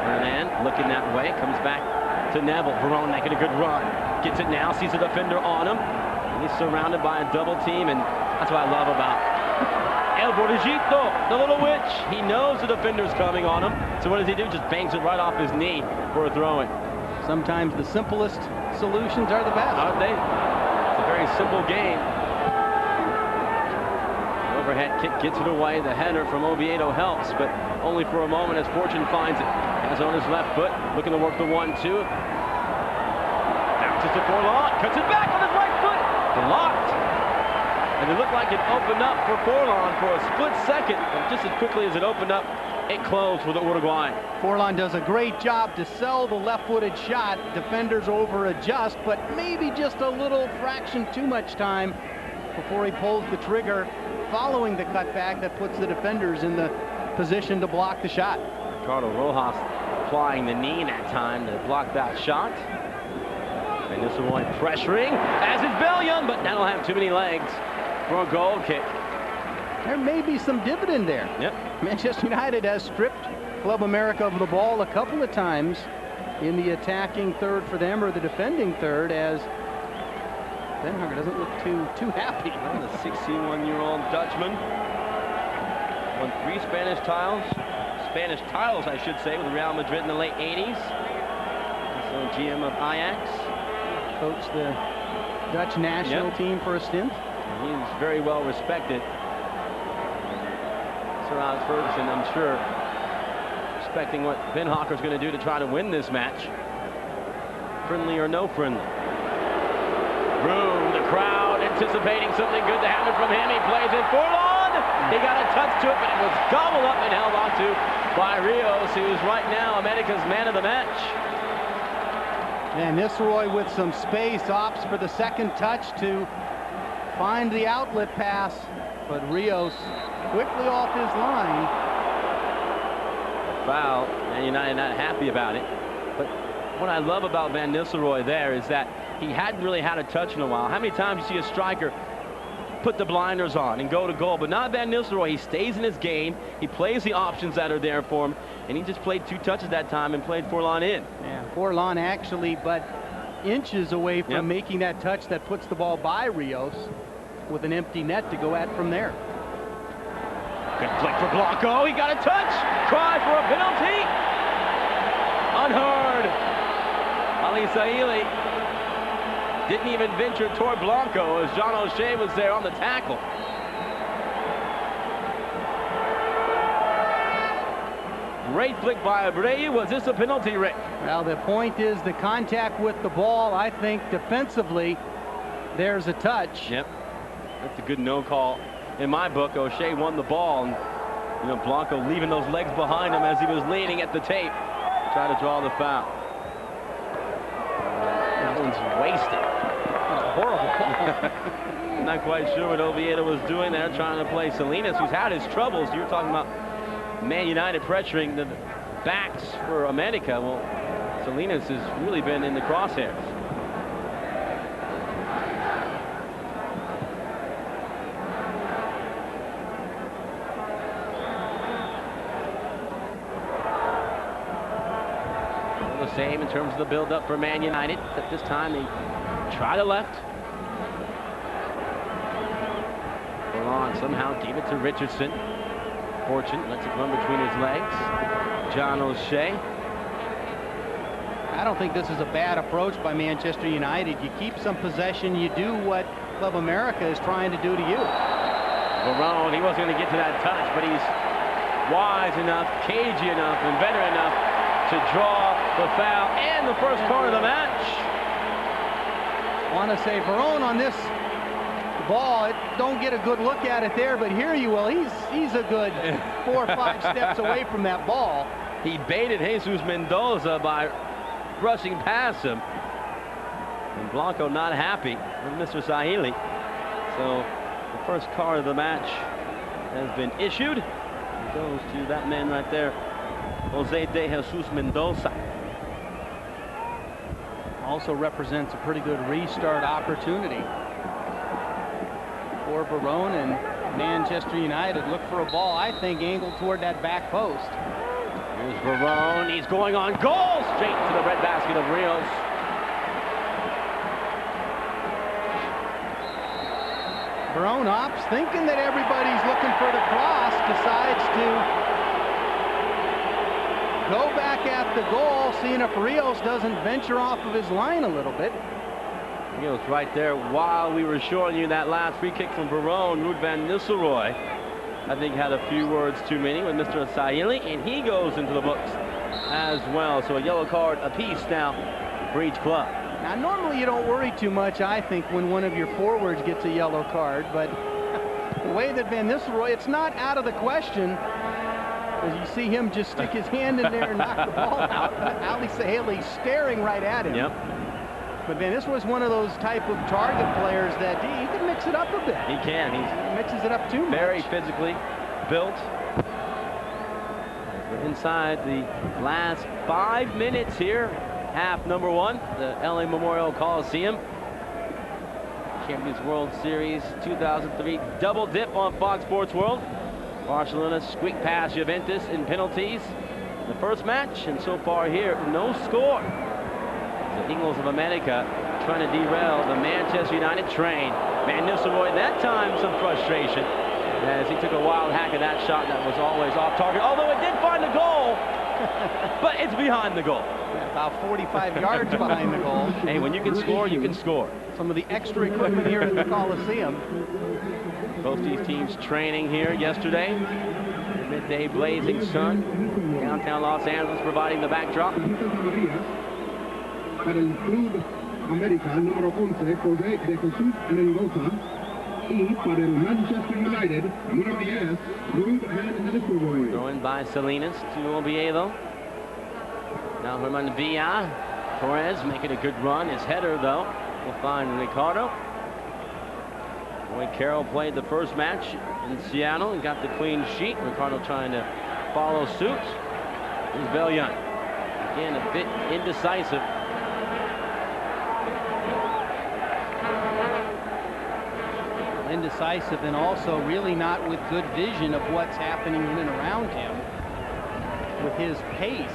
Ferdinand looking that way. Comes back to Neville. Verón making a good run. Gets it now. Sees a defender on him. And he's surrounded by a double team, and that's what I love about El Borregito, the little witch. He knows the defender's coming on him. So what does he do? Just bangs it right off his knee for a throw-in. Sometimes the simplest solutions are the best. Aren't they? It's a very simple game. The overhead kick gets it away. The header from Oviedo helps, but only for a moment as Fortune finds it. Has on his left foot, looking to work the 1-2. Bounces to Forlán, cuts it back on his right foot. Blocked. And it looked like it opened up for Forlán for a split second, and just as quickly as it opened up, it closed for the Uruguayan. Forlán does a great job to sell the left-footed shot. Defenders over-adjust, but maybe just a little fraction too much time before he pulls the trigger following the cutback that puts the defenders in the position to block the shot. Ricardo Rojas applying the knee that time to block that shot. And Nistelrooy pressuring, as is Bellion, but that'll have too many legs for a goal kick. There may be some dividend there. Yep. Manchester United has stripped Club America of the ball a couple of times in the attacking third for them, or the defending third, as Beenhakker doesn't look too happy. Well, the 61-year-old Dutchman won 3 Spanish titles, I should say, with Real Madrid in the late 80s. Also GM of Ajax. Coached the Dutch national team for a stint. He's very well respected. Sir Alex Ferguson, I'm sure, respecting what Beenhakker's going to do to try to win this match. Friendly or no friendly. Room, the crowd anticipating something good to happen from him. He plays it Forlán. He got a touch to it, but it was gobbled up and held onto by Ríos, who's right now America's man of the match. And Nistelrooy with some space opts for the second touch to find the outlet pass, but Ríos quickly off his line. Foul, and United not happy about it. But what I love about Van Nistelrooy there is that he hadn't really had a touch in a while. How many times you see a striker put the blinders on and go to goal? But not Van Nistelrooy. He stays in his game. He plays the options that are there for him, and he just played 2 touches that time and played Forlán in. Yeah, Forlán actually but inches away from making that touch that puts the ball by Ríos with an empty net to go at from there. Good flick for Blanco. He got a touch. Try for a penalty. Unheard. Saheli didn't even venture toward Blanco as John O'Shea was there on the tackle. Great flick by Abreu. Was this a penalty, Rick? Well, the point is the contact with the ball. I think defensively there's a touch. Yep. That's a good no call in my book. O'Shea won the ball, and you know, Blanco leaving those legs behind him as he was leaning at the tape to try to draw the foul. That one's wasted. Horrible. I'm not quite sure what Oviedo was doing there, trying to play Salinas, who's had his troubles. You're talking about Man United pressuring the backs for América. Well, Salinas has really been in the crosshairs. The same in terms of the build-up for Man United. At this time, they try the left. Forlán somehow gave it to Richardson. Fortune lets it run between his legs. John O'Shea. I don't think this is a bad approach by Manchester United. You keep some possession. You do what Club America is trying to do to you. Verón, he wasn't going to get to that touch, but he's wise enough, cagey enough, and veteran enough to draw the foul and the first corner of the match. I want to say Verón on this ball, don't get a good look at it there, but here you will. He's a good 4 or 5 steps away from that ball. He baited Jesus Mendoza by rushing past him. And Blanco not happy with Mr. Saheli. So the first card of the match has been issued. It goes to that man right there, Jose de Jesus Mendoza. Also represents a pretty good restart opportunity for Verón, and Manchester United look for a ball, I think, angled toward that back post. Here's Verón. He's going on goal, straight to the red basket of Ríos. Verón opts, thinking that everybody's looking for the cross, decides to go back at the goal, seeing if Ríos doesn't venture off of his line a little bit. Ríos right there while we were showing you that last free kick from Verón. Ruud van Nistelrooy, I think, had a few words too many with Mr. Saheli, and he goes into the books as well. So a yellow card apiece now for each club. Now, normally you don't worry too much, I think, when one of your forwards gets a yellow card, but the way that Van Nistelrooy, it's not out of the question, as you see him just stick his hand in there and knock the ball out. Ali Saheli staring right at him. Yep. But man, this was one of those type of target players that he can mix it up a bit. He can. He mixes it up too much. Very physically built. We're inside the last 5 minutes here. Half number 1, the LA Memorial Coliseum. Champions World Series 2003 double dip on Fox Sports World. Barcelona squeak past Juventus in penalties. The first match, and so far here, no score. The Eagles of América trying to derail the Manchester United train. Nistelrooy, that time some frustration as he took a wild hack at that shot that was always off target, although it did find the goal, but it's behind the goal. Yeah, about 45 yards behind the goal. Hey, when you can score, you can score. Some of the extra equipment here at the Coliseum. Both these teams training here yesterday. Midday blazing sun. Downtown Los Angeles providing the backdrop. Para el Club América, número 11, José de Jesús Mendoza. Y para el Manchester United, número 10, Nistelrooy. Thrown by Salinas to Oviedo. Now Herman Villa. Torres making a good run. His header, though, will find Ricardo. Boy, Carroll played the first match in Seattle and got the clean sheet. Ricardo trying to follow suit. Here's Bellion. Again, a bit indecisive. Indecisive, and also really not with good vision of what's happening in and around him. With his pace,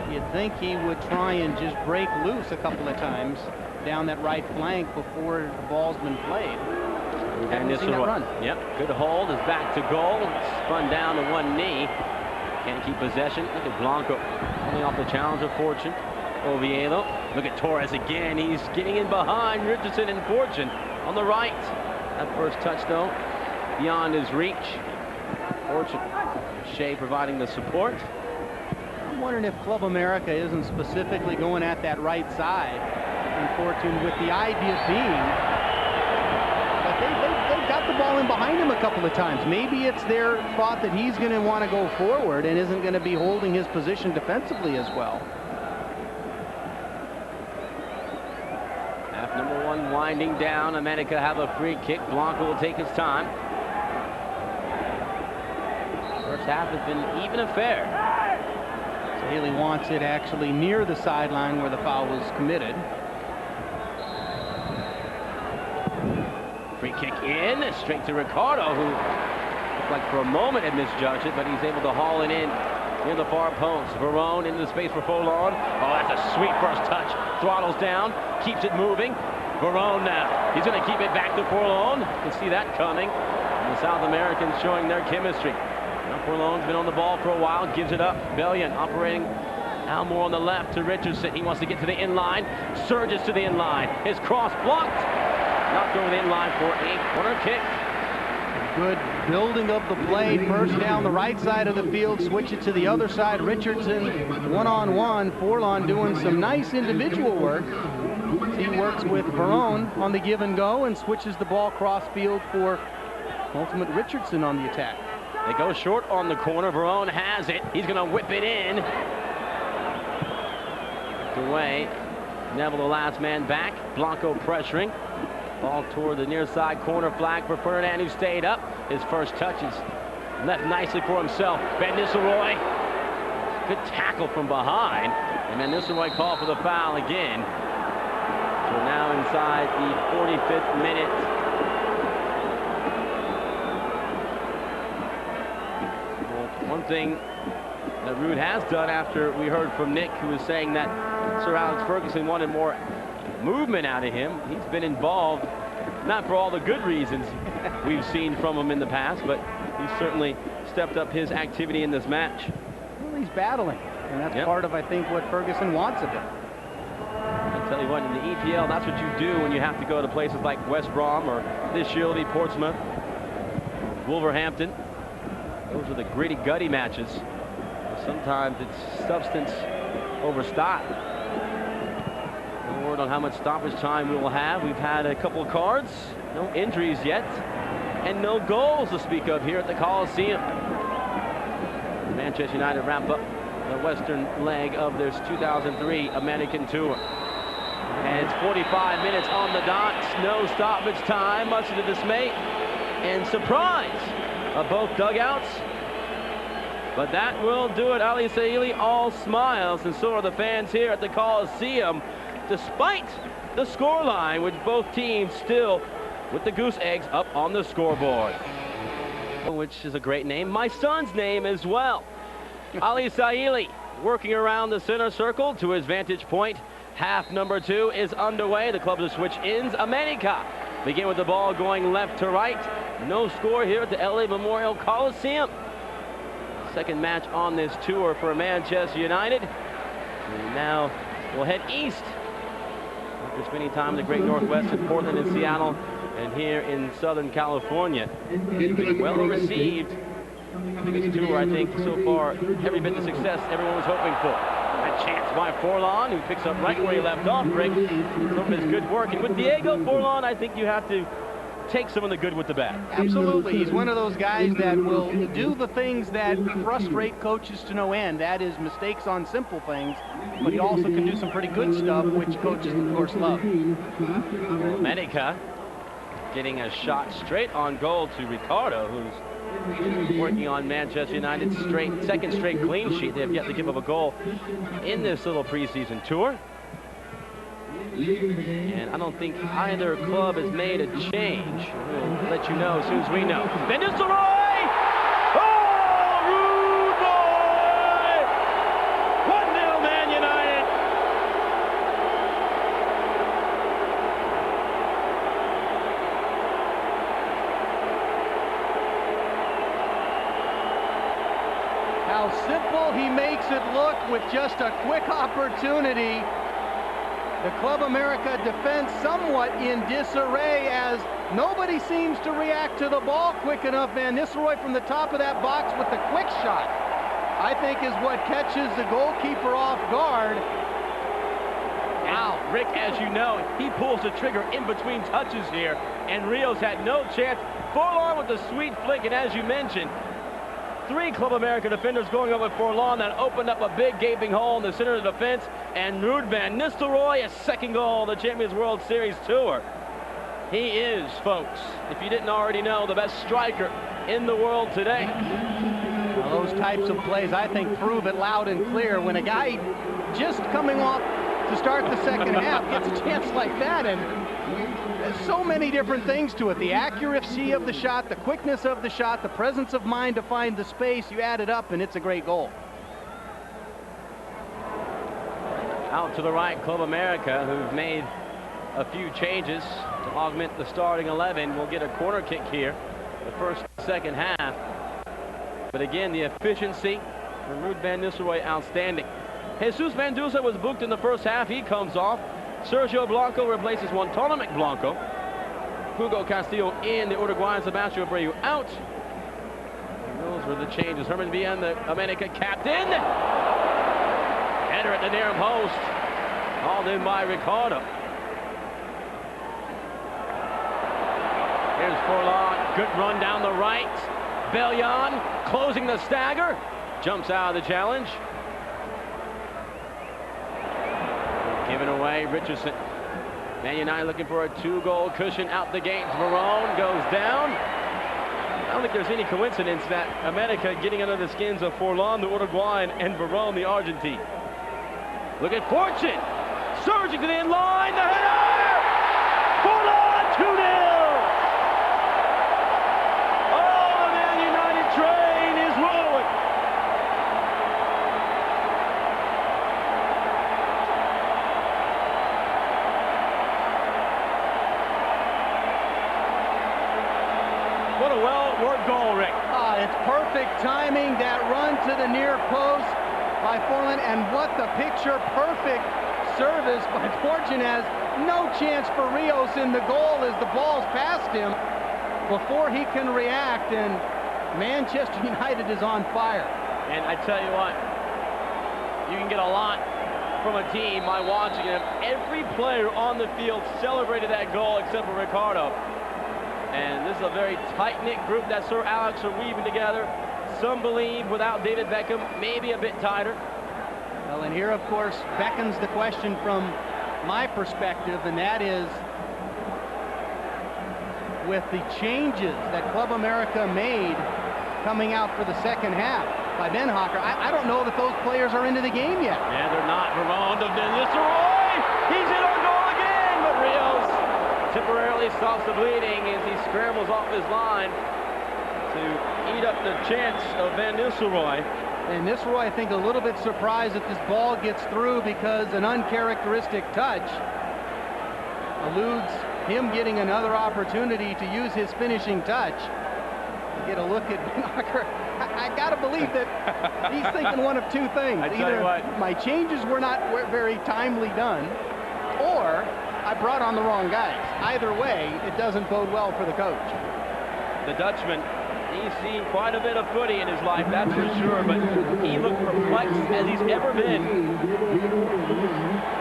you'd think he would try and just break loose a couple of times down that right flank before the ball's been played. And this run. Yep, good hold, is back to goal. Spun down to one knee. Can't keep possession. Look at Blanco coming off the challenge of Fortune. Oviedo. Look at Torres again. He's getting in behind Richardson and Fortune on the right. That first touch, though, beyond his reach. Fortune. Shea providing the support. I'm wondering if Club America isn't specifically going at that right side and Fortune, with the idea being they've got the ball in behind him a couple of times. Maybe it's their thought that he's going to want to go forward and isn't going to be holding his position defensively as well. Half number 1 winding down. América have a free kick. Blanco will take his time. First half has been an even affair. Saheli wants it actually near the sideline where the foul was committed. Free kick in, straight to Ricardo, who looked like for a moment had misjudged it, but he's able to haul it in near the far post. Verón into the space for Forlán. Oh, that's a sweet first touch. Throttles down, keeps it moving. Verón now. He's going to keep it back to Forlán. You can see that coming. And the South Americans showing their chemistry. Now Forlán's been on the ball for a while, gives it up. Bellion operating now more on the left to Richardson. He wants to get to the in line, surges to the in line. His cross blocked. Knocked over the in line for a corner kick. Good building of the play. First down the right side of the field, switch it to the other side. Richardson one-on-one. Forlán doing some nice individual work. He works with Verón on the give and go and switches the ball cross field for ultimate Richardson on the attack. They go short on the corner. Verón has it. He's going to whip it in. Away. Neville, the last man back. Blanco pressuring. Ball toward the near side corner flag for Ferdinand, who stayed up. His first touch is left nicely for himself. Nistelrooy. Good tackle from behind. And then Nistelrooy called for the foul again. So now inside the 45th minute. Well, one thing that Ruud has done, after we heard from Nick, who was saying that Sir Alex Ferguson wanted more movement out of him. He's been involved, not for all the good reasons we've seen from him in the past, but he's certainly stepped up his activity in this match. Well, he's battling, and that's part of, I think, what Ferguson wants of him. I tell you what, in the EPL, that's what you do when you have to go to places like West Brom or this yearly Portsmouth, Wolverhampton. Those are the gritty, gutty matches. Sometimes it's substance over style. No word on how much stoppage time we will have. We've had a couple of cards, no injuries yet, and no goals to speak of here at the Coliseum. Manchester United wrap up the western leg of this 2003 American tour. And it's 45 minutes on the dot. No stoppage time, much to the dismay and surprise of both dugouts. But that will do it. Ali Saheli all smiles, and so are the fans here at the Coliseum, despite the scoreline, with both teams still with the goose eggs up on the scoreboard. Which is a great name. My son's name as well. Ali Saheli working around the center circle to his vantage point. Half number 2 is underway. The clubs will switch ends. América begin with the ball going left to right. No score here at the LA Memorial Coliseum. Second match on this tour for Manchester United. And now we'll head east after spending time in the great Northwest in Portland and Seattle, and here in Southern California. Well received. This tour, I think, so far, every bit the success everyone was hoping for. A chance by Forlán, who picks up right where he left off, Rick. Some of his good work. And with Diego Forlán, I think you have to take some of the good with the bad. Absolutely. He's one of those guys that will do the things that frustrate coaches to no end. That is mistakes on simple things. But he also can do some pretty good stuff, which coaches, of course, love. América getting a shot straight on goal to Ricardo, who's working on Manchester United's second straight clean sheet. They have yet to give up a goal in this little preseason tour. And I don't think either club has made a change. We'll let you know as soon as we know. Nistelrooy! Oh, rude boy! 1-0 Man United. How simple he makes it look with just a quick opportunity. The Club America defense somewhat in disarray as nobody seems to react to the ball quick enough. Nistelrooy from the top of that box with the quick shot, I think, is what catches the goalkeeper off guard. Now, Rick, as you know, he pulls the trigger in between touches here, and Ríos had no chance. Forlán with the sweet flick, and as you mentioned, 3 Club America defenders going up with Forlán that opened up a big gaping hole in the center of the defense, and Ruud van Nistelrooy, a second goal in the Champions World Series Tour. He is, folks, if you didn't already know, the best striker in the world today. Well, those types of plays, I think, prove it loud and clear. When a guy just coming off to start the second half gets a chance like that, and there's so many different things to it. The accuracy of the shot, the quickness of the shot, the presence of mind to find the space. You add it up, and it's a great goal. Out to the right, Club America, who've made a few changes to augment the starting 11. We'll get a corner kick here, the first, second half. But again, the efficiency from Ruud van Nistelrooy, outstanding. Jesus Mendoza was booked in the first half. He comes off. S.Blanco replaces Blanco. Hugo Castillo in, the Uruguayan Sebastian Abreu out. And those were the changes. Herman Bellion, the América captain. Header at the near post. Hauled in by Ricardo. Here's Forlán. Good run down the right. Bellion closing the stagger. Jumps out of the challenge. Given away, Richardson. Man United looking for a 2-goal cushion out the gate. Verón goes down. I don't think there's any coincidence that América getting under the skins of Forlán, the Uruguayan, and Verón, the Argentine. Look at Fortune. Surging to the end line. The header! Forlán, 2-0! Oh, the Man United train is rolling. What a well-worked goal, Rick. It's perfect timing, that run to the near post by Forlán, and what the picture-perfect service by Fortune. Has no chance for Ríos in the goal as the ball's past him before he can react, and Manchester United is on fire. And I tell you what, you can get a lot from a team by watching them. Every player on the field celebrated that goal except for Ricardo. And this is a very tight-knit group that Sir Alex are weaving together. Some believe without David Beckham, maybe a bit tighter. Well, and here, of course, beckons the question from my perspective, and that is, with the changes that Club America made coming out for the second half, by Beenhakker. I don't know that those players are into the game yet. Yeah, they're not. Verón to Nistelrooy. He's in on goal again, but Ríos temporarily stops the bleeding as he scrambles off his line to eat up the chance of Van Nistelrooy. And Nistelrooy, I think, a little bit surprised that this ball gets through because an uncharacteristic touch eludes him getting another opportunity to use his finishing touch. Get a look at Beenhakker. I got to believe that he's thinking one of two things. Either my changes were not very timely done, or I brought on the wrong guys. Either way, it doesn't bode well for the coach. The Dutchman, he's seen quite a bit of footy in his life, that's for sure, but he looked perplexed as he's ever been.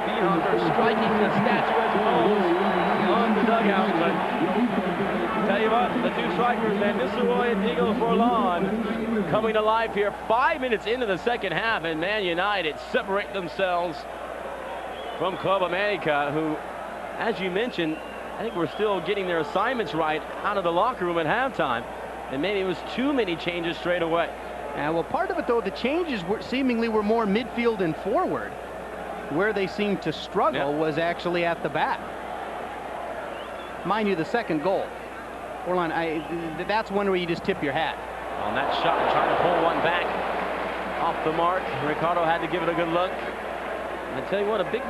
Beenhakker striking the statuesque pose on the dugout, but tell you what, the two strikers, Van Nistelrooy and Diego Forlán, coming to life here 5 minutes into the second half, and Man United separate themselves from Club América, who, as you mentioned, I think we're still getting their assignments right out of the locker room at halftime, and maybe it was too many changes straight away. Well, part of it, though, the changes seemingly were more midfield and forward. Where they seemed to struggle was actually at the back. Mind you, the second goal, Forlán, that's one where you just tip your hat. On that shot, trying to pull one back off the mark. Ricardo had to give it a good look. And I tell you what, a big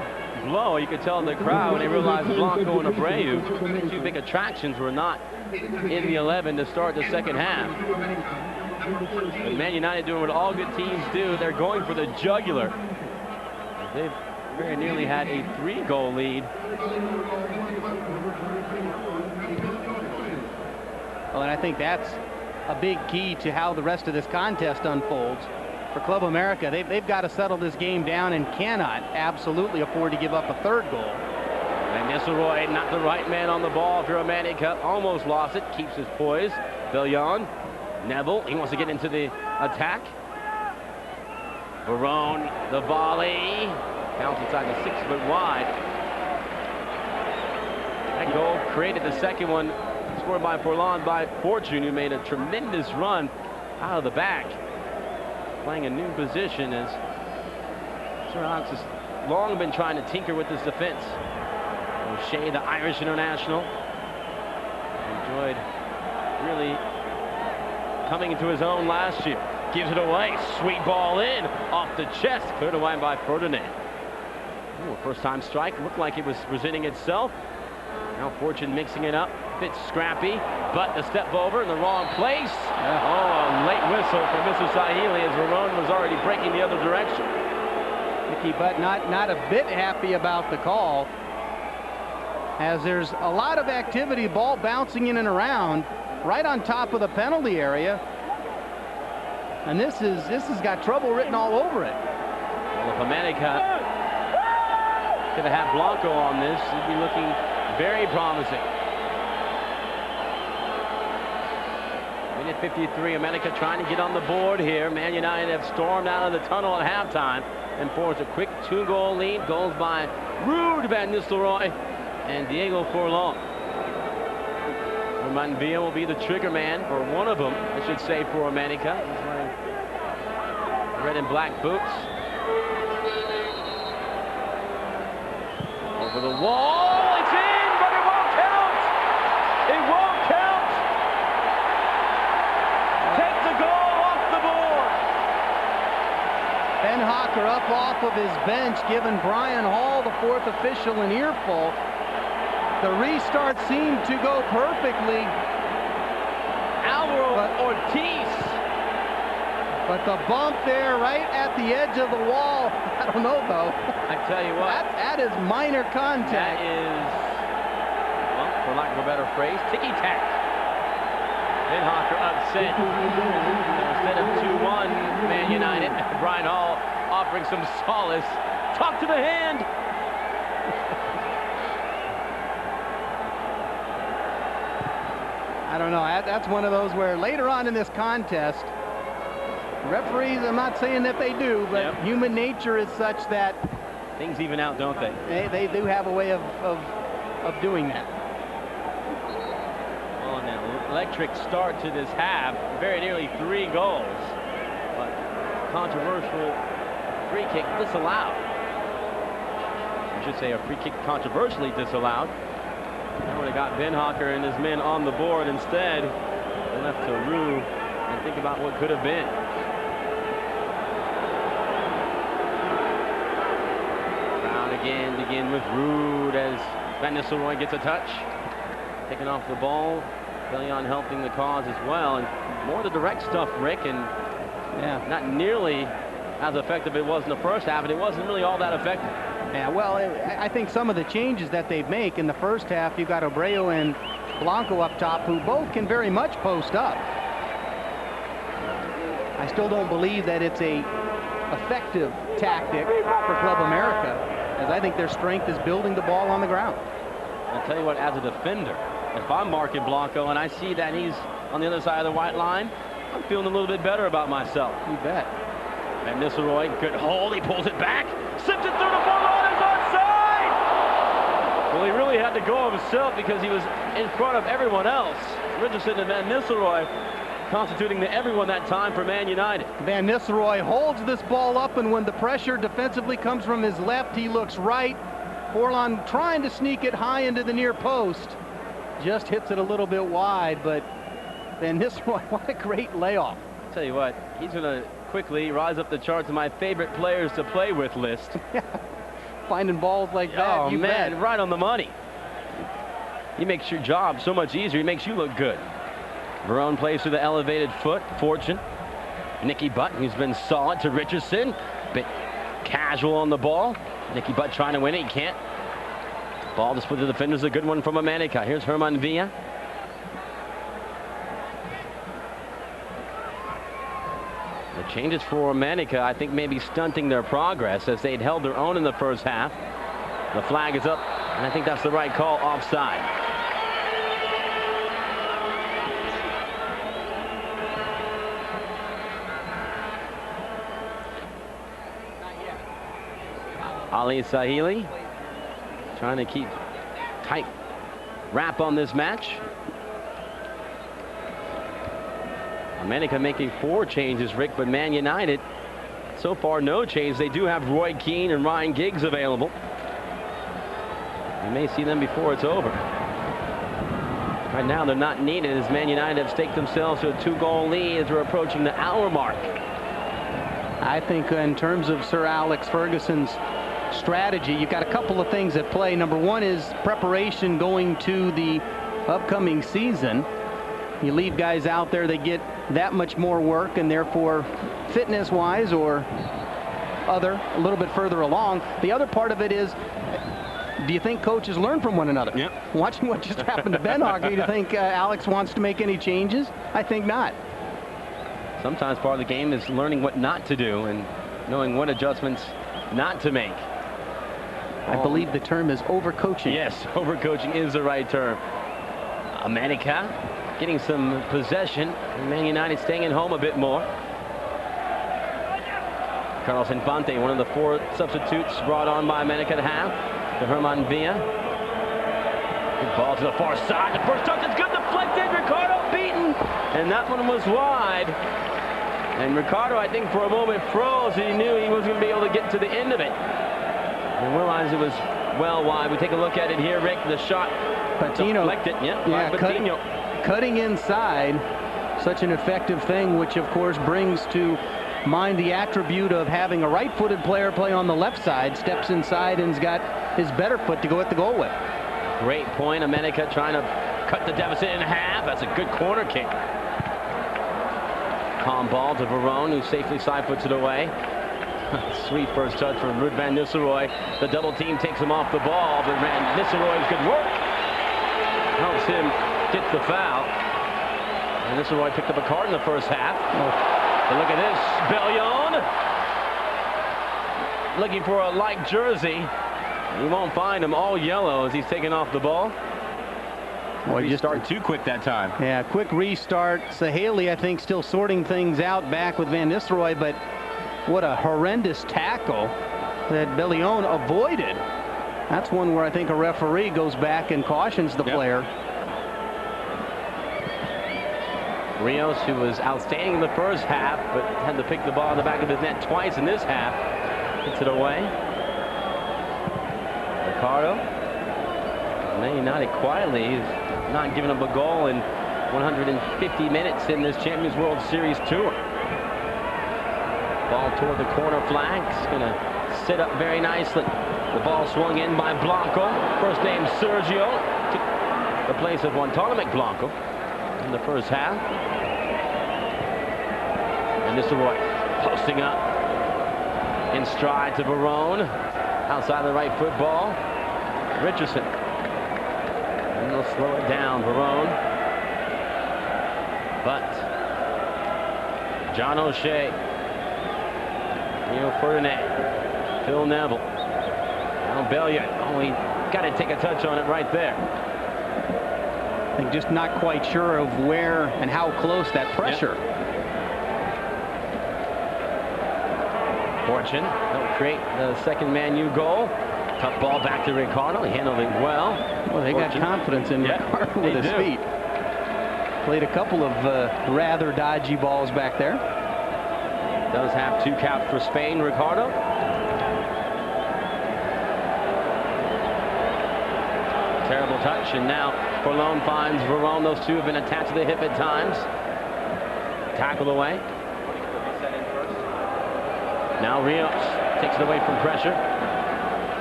blow. You could tell in the crowd when they realized Blanco and Abreu, two big attractions, were not in the 11 to start the second half. But Man United doing what all good teams do. They're going for the jugular. They've very nearly had a 3-goal lead. Well, and I think that's a big key to how the rest of this contest unfolds. For Club América, they've got to settle this game down and cannot absolutely afford to give up a third goal. And Nistelrooy, not the right man on the ball for América, almost lost it, keeps his poise. Bellion, Neville, he wants to get into the attack. Verón, the volley, counts inside the 6 foot wide. That goal created the second one, scored by Forlán by Fortune, who made a tremendous run out of the back, playing a new position as Sir Alex has long been trying to tinker with this defense. O'Shea, the Irish international, enjoyed really coming into his own last year. Gives it away, sweet ball in, off the chest, cleared away by Ferdinand. Ooh, first time strike, looked like it was presenting itself. Now Fortune mixing it up, bit scrappy, but a step over in the wrong place. Oh, a late whistle for Mr. Saheli as Verón was already breaking the other direction. Mickey Butt not a bit happy about the call, as there's a lot of activity, ball bouncing in and around right on top of the penalty area. And this has got trouble written all over it. Well, if América could have had Blanco on this, it'd be looking very promising. Minute 53, América trying to get on the board here. Man United have stormed out of the tunnel at halftime and forced a quick 2-goal lead. Goals by Ruud Van Nistelrooy and Diego Forlán. Manville will be the trigger man, or one of them, I should say, for América. He's wearing red and black boots. Over the wall, it's in, but it won't count! It won't count! Take the goal off the board! Beenhakker up off of his bench, giving Brian Hall, the fourth official, an earful. The restart seemed to go perfectly. Ortíz. But the bump there right at the edge of the wall, I don't know though. I tell you what. That is minor contact. That is, well, for lack of a better phrase, ticky-tack. Beenhakker upset. Instead of 2-1, Man United, Brian Hall offering some solace. Talk to the hand. I don't know, that's one of those where later on in this contest, referees, I'm not saying that they do, but human nature is such that things even out, don't they? They do have a way of doing that. Well, an electric start to this half, very nearly 3 goals. But controversial free kick disallowed. I should say a free kick controversially disallowed. That would have got Beenhakker and his men on the board. Instead, they left to Abreu and think about what could have been. Crowd again begin with Rude as Van Nistelrooy gets a touch. Taking off the ball. Bellion helping the cause as well. And more of the direct stuff, Rick, and not nearly as effective it was in the first half, and it wasn't really all that effective. Yeah, well, I think some of the changes that they make in the first half, you've got Abreu and Blanco up top, who both can very much post up. I still don't believe that it's a effective tactic for Club America, as I think their strength is building the ball on the ground. I'll tell you what, as a defender, if I'm marking Blanco and I see that he's on the other side of the white line, I'm feeling a little bit better about myself. You bet. And Nistelrooy, good hold, he pulls it back, slips it through the Forlán, is onside! Well, he really had to go of himself because he was in front of everyone else. Richardson and Van Nistelrooy constituting the everyone that time for Man United. Van Nistelrooy holds this ball up, and when the pressure defensively comes from his left, he looks right. Forlán trying to sneak it high into the near post. Just hits it a little bit wide, but Van Nistelrooy, what a great layoff. I'll tell you what, he's going to quickly rise up the charts of my favorite players to play with list. Finding balls like that, oh, you man, bet. right on the money. He makes your job so much easier. He makes you look good. Verón plays through the elevated foot. Fortune. Nicky Butt, who's been solid, to Richardson. Bit casual on the ball. Nicky Butt trying to win it. He can't. Ball to split the defenders. A good one from América. Here's Herman Villa. The changes for América, I think, maybe stunting their progress as they'd held their own in the first half. The flag is up, and I think that's the right call, offside. Ali Saheli trying to keep tight wrap on this match. América making 4 changes, Rick, but Man United, so far no change. They do have Roy Keane and Ryan Giggs available. We may see them before it's over. Right now they're not needed as Man United have staked themselves to a 2-goal lead as we're approaching the hour mark. I think in terms of Sir Alex Ferguson's strategy, you've got a couple of things at play. Number one is preparation going to the upcoming season. You leave guys out there, they get that much more work, and therefore fitness-wise or other, a little bit further along. The other part of it is, do you think coaches learn from one another? Yep. Watching what just happened to Beenhakker, do you think Alex wants to make any changes? I think not. Sometimes part of the game is learning what not to do and knowing what adjustments not to make. I believe the term is overcoaching. Yes, overcoaching is the right term. América getting some possession, and Man United staying at home a bit more. Carlos Infante, one of the 4 substitutes brought on by América to have. To Herman Villa. Good ball to the far side. The first touch is good, deflected. Ricardo beaten, and that one was wide. And Ricardo, I think, for a moment froze. He knew he wasn't going to be able to get to the end of it. And realized it was well wide. We take a look at it here, Rick. The shot Patiño. deflected. Yeah, Patiño. Cutting inside, such an effective thing, which of course brings to mind the attribute of having a right-footed player play on the left side, steps inside and's got his better foot to go at the goal with. Great point. América trying to cut the deficit in half. That's a good corner kick. Calm ball to Verón, who safely side-puts it away. Sweet first touch from Ruud Van Nistelrooy. The double team takes him off the ball, but Van Nistelrooy's good work helps him get the foul. And Nistelrooy picked up a card in the first half. But look at this, Bellion looking for a light jersey. He won't find him, all yellow as he's taking off the ball. Well, he just started too quick that time. Yeah, quick restart. Saheli, I think, still sorting things out back with Van Nistelrooy, but what a horrendous tackle that Bellion avoided. That's one where I think a referee goes back and cautions the player. Ríos, who was outstanding in the first half, but had to pick the ball in the back of his net twice in this half. Gets it away. Ricardo. Man United quietly is not giving up a goal in 150 minutes in this Champions World Series tour. Ball toward the corner flag. It's going to sit up very nicely. The ball swung in by Blanco. First name Sergio. Took the place of Guantanamo Blanco in the first half. And Nistelrooy posting up in stride to Verón. Outside the right foot ball. Richardson. And they'll slow it down, Verón. But John O'Shea, Ferdinand, P.Neville, now Bellion. Oh, he got to take a touch on it right there. I think just not quite sure of where and how close that pressure. Fortune, they'll create the second Man U goal. Tough ball back to Ricardo. He handled it well. Well, they got confidence in Ricardo with his feet. Played a couple of rather dodgy balls back there. Does have 2 caps for Spain, Ricardo. Terrible touch, and now Forlán finds Verón. Those two have been attached to the hip at times. Tackled away. Now Ríos takes it away from pressure.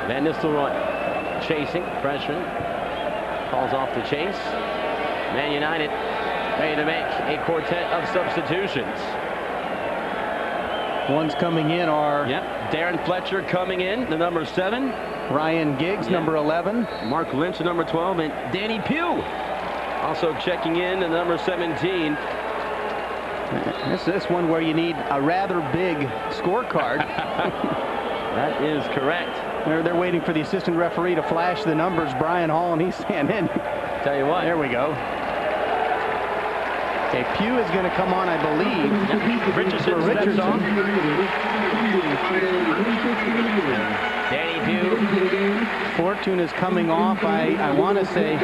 Van Nistelrooy chasing, pressuring. Calls off the chase. Man United ready to make a quartet of substitutions. Ones coming in are Darren Fletcher coming in, the number 7. Ryan Giggs, number 11. Mark Lynch, number 12, and Danny Pugh also checking in, the number 17. This one where you need a rather big scorecard. That is correct. They're waiting for the assistant referee to flash the numbers. Brian Hall, and he's standing. Tell you what. There we go. Okay, Pugh is going to come on, I believe. Richardson steps on. Danny Pugh. Fortune is coming off. I want to say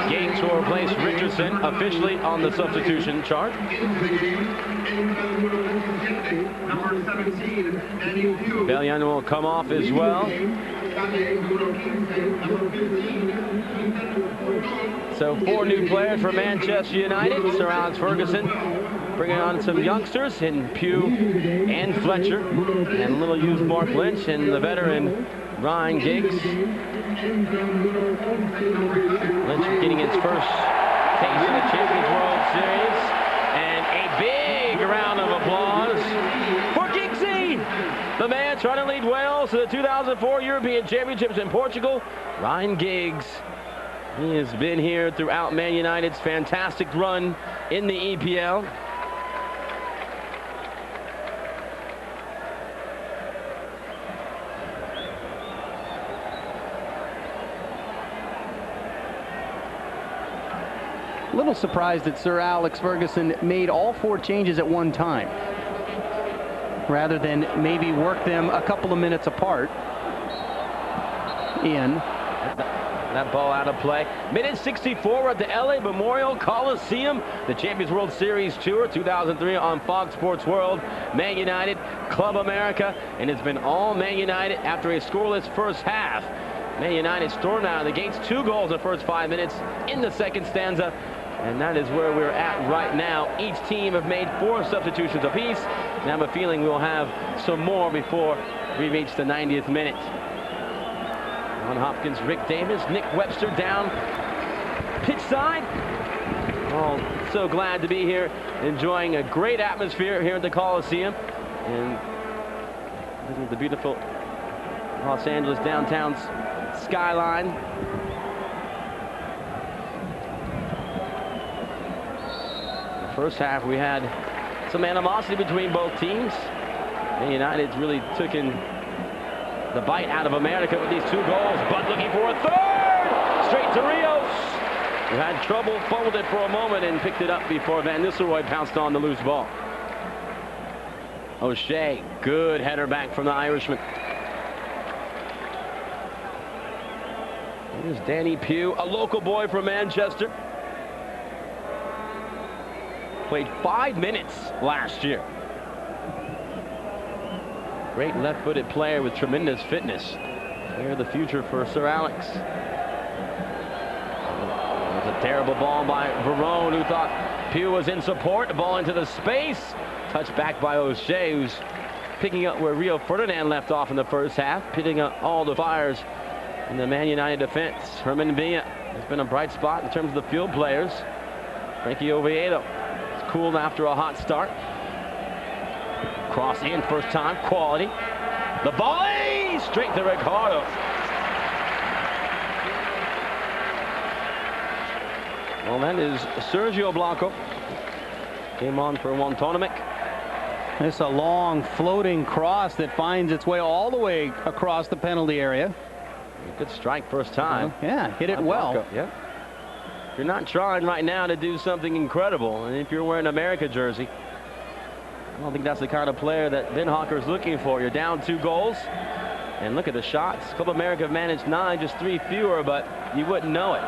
Giggs will replace Richardson officially on the substitution chart. Bellion will come off as well. So 4 new players for Manchester United. Sir Alex Ferguson bringing on some youngsters in Pugh and Fletcher, and a little used Mark Lynch, and the veteran Ryan Giggs. Lynch getting his first taste of the Champions World Series, and a big round of applause for Giggsy, the man trying to lead Wales to the 2004 European Championships in Portugal. Ryan Giggs, he has been here throughout Man United's fantastic run in the EPL. a little surprised that Sir Alex Ferguson made all 4 changes at one time, rather than maybe work them a couple of minutes apart. That ball out of play. Minute 64 at the LA Memorial Coliseum, the Champions World Series Tour 2003 on Fox Sports World. Man United, Club America, and it's been all Man United after a scoreless first half. Man United stormed out of the gates, 2 goals in the first 5 minutes in the second stanza, and that is where we're at right now. Each team have made 4 substitutions apiece, and I have a feeling we'll have some more before we reach the 90th minute. Ron Hopkins, Rick Davis, Nick Webster down pitch side. Oh, so glad to be here, enjoying a great atmosphere here at the Coliseum, and looking at the beautiful Los Angeles downtown skyline. In the first half, we had some animosity between both teams. Man United's really taken the bite out of America with these 2 goals, but looking for a 3rd! Straight to Ríos, who had trouble, fumbled it for a moment and picked it up before Van Nistelrooy pounced on the loose ball. O'Shea, good header back from the Irishman. Here's Danny Pugh, a local boy from Manchester. played 5 minutes last year. Great left-footed player with tremendous fitness. Here the future for Sir Alex. It was a terrible ball by Verón, who thought Pugh was in support. The ball into the space. Touched back by O'Shea, who's picking up where Rio Ferdinand left off in the first half, picking up all the fires in the Man United defense. Herman Villa has been a bright spot in terms of the field players. Frankie Oviedo is cooled after a hot start. Cross in first time, quality. The volley straight to Ricardo. Well, that is Sergio Blanco. Came on for one tournament. It's a long floating cross that finds its way all the way across the penalty area. Good strike first time. Yeah, hit it well. Blanco. Yeah. You're not trying right now to do something incredible, and if you're wearing an America jersey, I don't think that's the kind of player that Beenhakker is looking for. You're down 2 goals, and look at the shots. Club America have managed 9, just 3 fewer, but you wouldn't know it.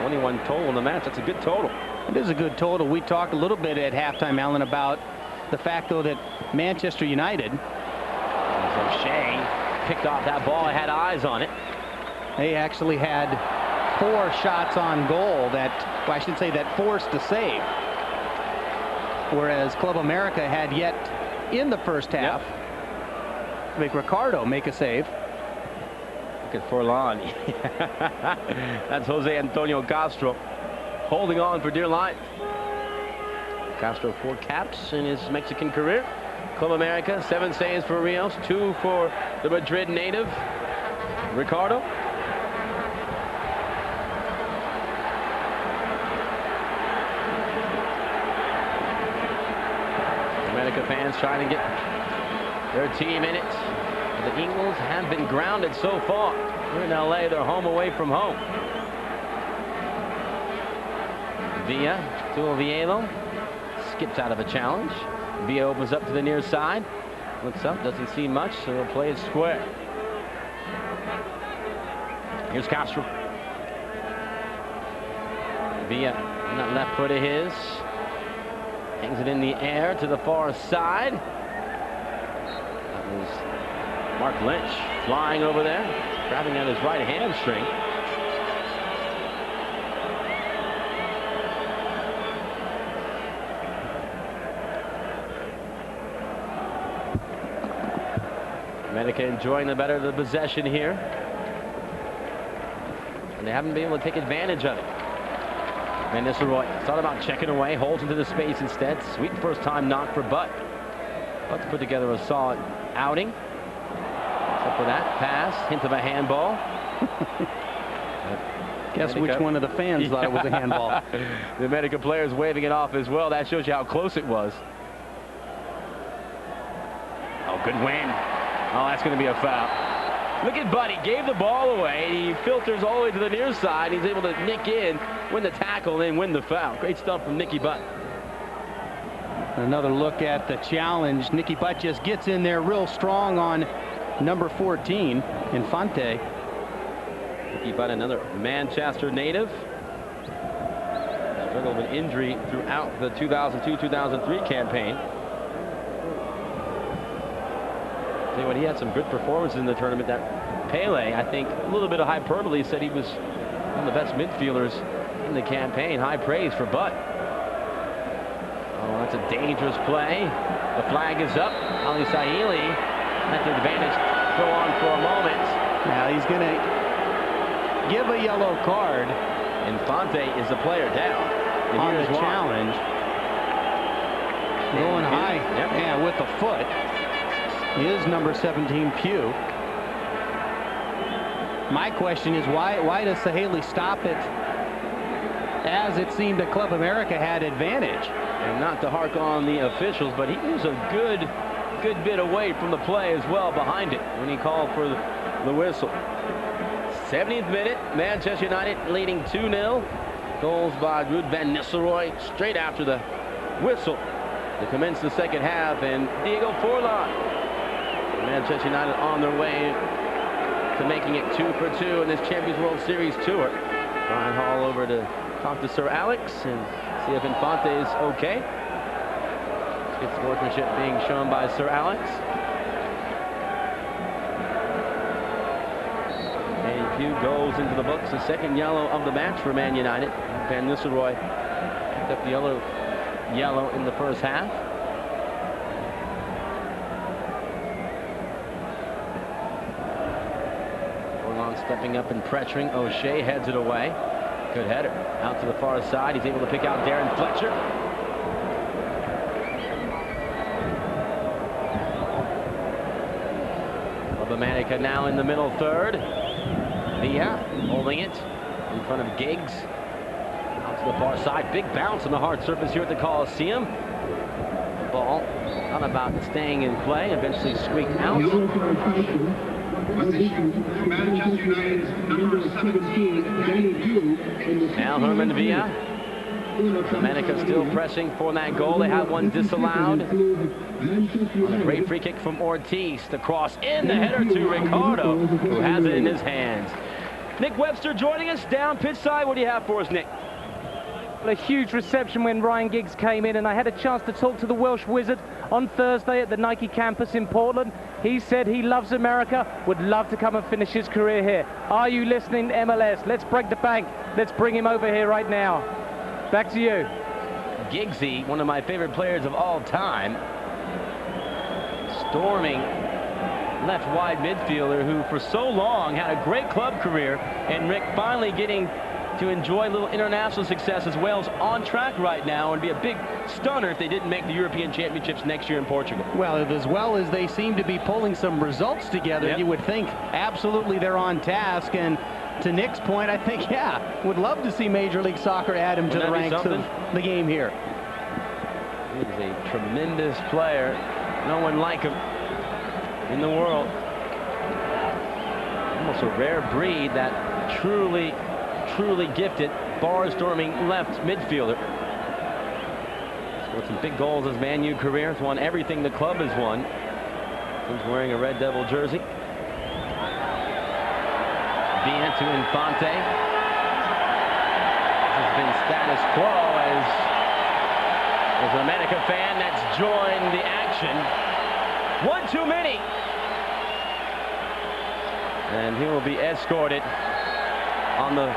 21 total in the match. That's a good total. It is a good total. We talked a little bit at halftime, Alan, about the fact, though, that Manchester United, O'Shea picked off that ball, had eyes on it. They actually had 4 shots on goal that, well, I should say, that forced a save. Whereas Club America had yet in the first half to make Ricardo make a save. Look at Forlán. That's Jose Antonio Castro holding on for dear life. Castro 4 caps in his Mexican career. Club America 7 saves for Ríos, 2 for the Madrid native Ricardo. America fans trying to get their team in it. The Eagles have been grounded so far. Here in LA, they're home away from home. Villa to Oviedo. Skips out of a challenge. Villa opens up to the near side. Looks up, doesn't see much, so he'll play it square. Here's Castro. Villa, that left foot of his. Hangs it in the air to the far side. That was Mark Lynch flying over there, grabbing at his right hamstring. America enjoying the better of the possession here. And they haven't been able to take advantage of it. Nistelrooy thought about checking away, holds into the space instead. Sweet first time knock for Butt. Butt put together a solid outing. Except for that pass, hint of a handball. Guess which one of the fans thought it was a handball. The America players waving it off as well. That shows you how close it was. Oh, good win. Oh, that's going to be a foul. Look at Buddy, gave the ball away. He filters all the way to the near side. He's able to nick in, win the tackle, and then win the foul. Great stuff from Nicky Butt. Another look at the challenge. Nicky Butt just gets in there real strong on number 14, Infante. Nicky Butt, another Manchester native. Struggled with injury throughout the 2002-2003 campaign. Tell you what, he had some good performances in the tournament. That Pele, I think, a little bit of hyperbole, said he was one of the best midfielders in the campaign. High praise for Butt. Oh, that's a dangerous play. The flag is up. Ali Saheli let the advantage go on for a moment. Now he's going to give a yellow card. Infante is the player down. And on the challenge. Going high, yeah, with the foot. Is number 17 Pugh. My question is why does Saheli stop it as it seemed that Club America had advantage? And not to hark on the officials, but he was a good bit away from the play as well behind it when he called for the whistle. 70th minute, Manchester United leading 2-0. Goals by Ruud van Nistelrooy straight after the whistle to commence the second half, and Diego Forlán. Manchester United on their way to making it 2 for 2 in this Champions World Series tour. Brian Hall over to talk to Sir Alex and see if Infante is okay. Good sportsmanship being shown by Sir Alex. And Pugh goes into the books, the second yellow of the match for Man United. Van Nistelrooy picked up the yellow in the first half. Forlán stepping up and pressuring. O'Shea heads it away. Good header out to the far side. He's able to pick out Darren Fletcher. América now in the middle third. Villa holding it in front of Giggs. Out to the far side. Big bounce on the hard surface here at the Coliseum. The ball not about staying in play. Eventually squeaked out. Manchester United's number 17, Now Herman Villa. América still pressing for that goal. They have one disallowed. A great free kick from Ortíz. The cross in, the header to Ricardo, who has it in his hands. Nick Webster joining us down pitch side. What do you have for us, Nick? A huge reception when Ryan Giggs came in, and I had a chance to talk to the Welsh Wizard on Thursday at the Nike campus in Portland. He said he loves America, would love to come and finish his career here. Are you listening, MLS? Let's break the bank. Let's bring him over here right now. Back to you. Giggsy, one of my favorite players of all time. Storming left wide midfielder who for so long had a great club career, and Rick finally getting to enjoy a little international success as Wales on track right now, and be a big stunner if they didn't make the European Championships next year in Portugal. Well, as well as they seem to be pulling some results together, you would think absolutely they're on task. And to Nick's point, I think, yeah, would love to see Major League Soccer add him to the ranks of the game here. He's a tremendous player. No one like him in the world. Almost a rare breed, that truly gifted bar-storming left midfielder. Scored some big goals his Man U career. Has won everything the club has won. He's wearing a Red Devil jersey. Villa to Infante. This has been status quo as an América fan that's joined the action. One too many. And he will be escorted on the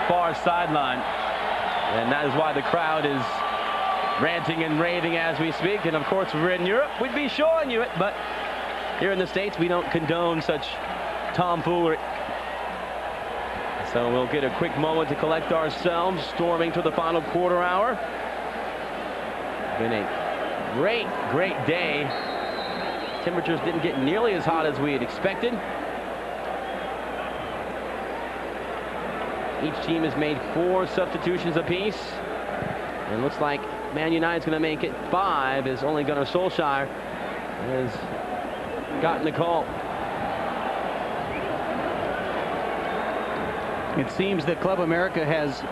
far sideline, and that is why the crowd is ranting and raving as we speak. And of course, if we're in Europe, we'd be showing you it, but here in the States, we don't condone such tomfoolery. So we'll get a quick moment to collect ourselves, storming to the final quarter hour. Been a great day. Temperatures didn't get nearly as hot as we had expected. Each team has made 4 substitutions apiece. And it looks like Man United's going to make it 5, as only Gunnar Solskjaer has gotten the call. It seems that Club America has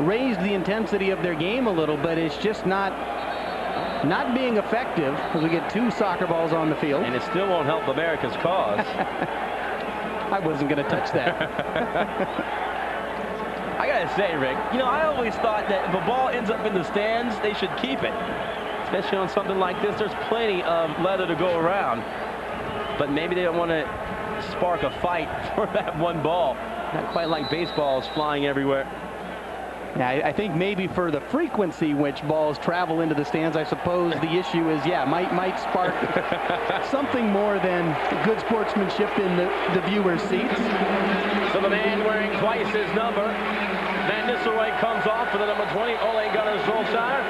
raised the intensity of their game a little, but it's just not being effective, as we get 2 soccer balls on the field. And it still won't help America's cause. I wasn't going to touch that. I gotta say, Rick, you know, I always thought that if a ball ends up in the stands, they should keep it. Especially on something like this, there's plenty of leather to go around. But maybe they don't want to spark a fight for that one ball. Not quite like baseballs flying everywhere. Yeah, I think maybe for the frequency which balls travel into the stands, I suppose the issue is, yeah, might spark something more than good sportsmanship in the viewer's seats. So the man wearing twice his number, Van Nistelrooy, comes off for the number 20, Ole Gunnar Solskjaer,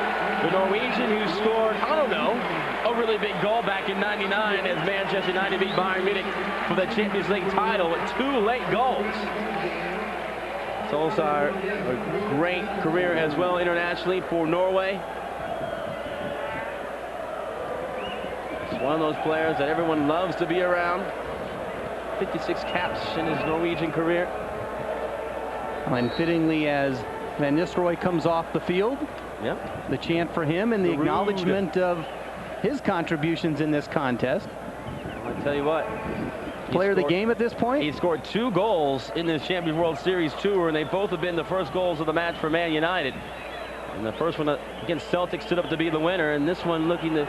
the Norwegian who scored, I don't know, a really big goal back in '99 as Manchester United beat Bayern Munich for the Champions League title with 2 late goals. Solskjaer, a great career as well internationally for Norway. He's one of those players that everyone loves to be around. 56 caps in his Norwegian career. And fittingly, as Van Nistelrooy comes off the field, the chant for him and the acknowledgement of his contributions in this contest. I'll tell you what, player of the game at this point? He scored 2 goals in this Champions World Series tour, and they both have been the first goals of the match for Man United. And the first one against Celtic stood up to be the winner, and this one looking to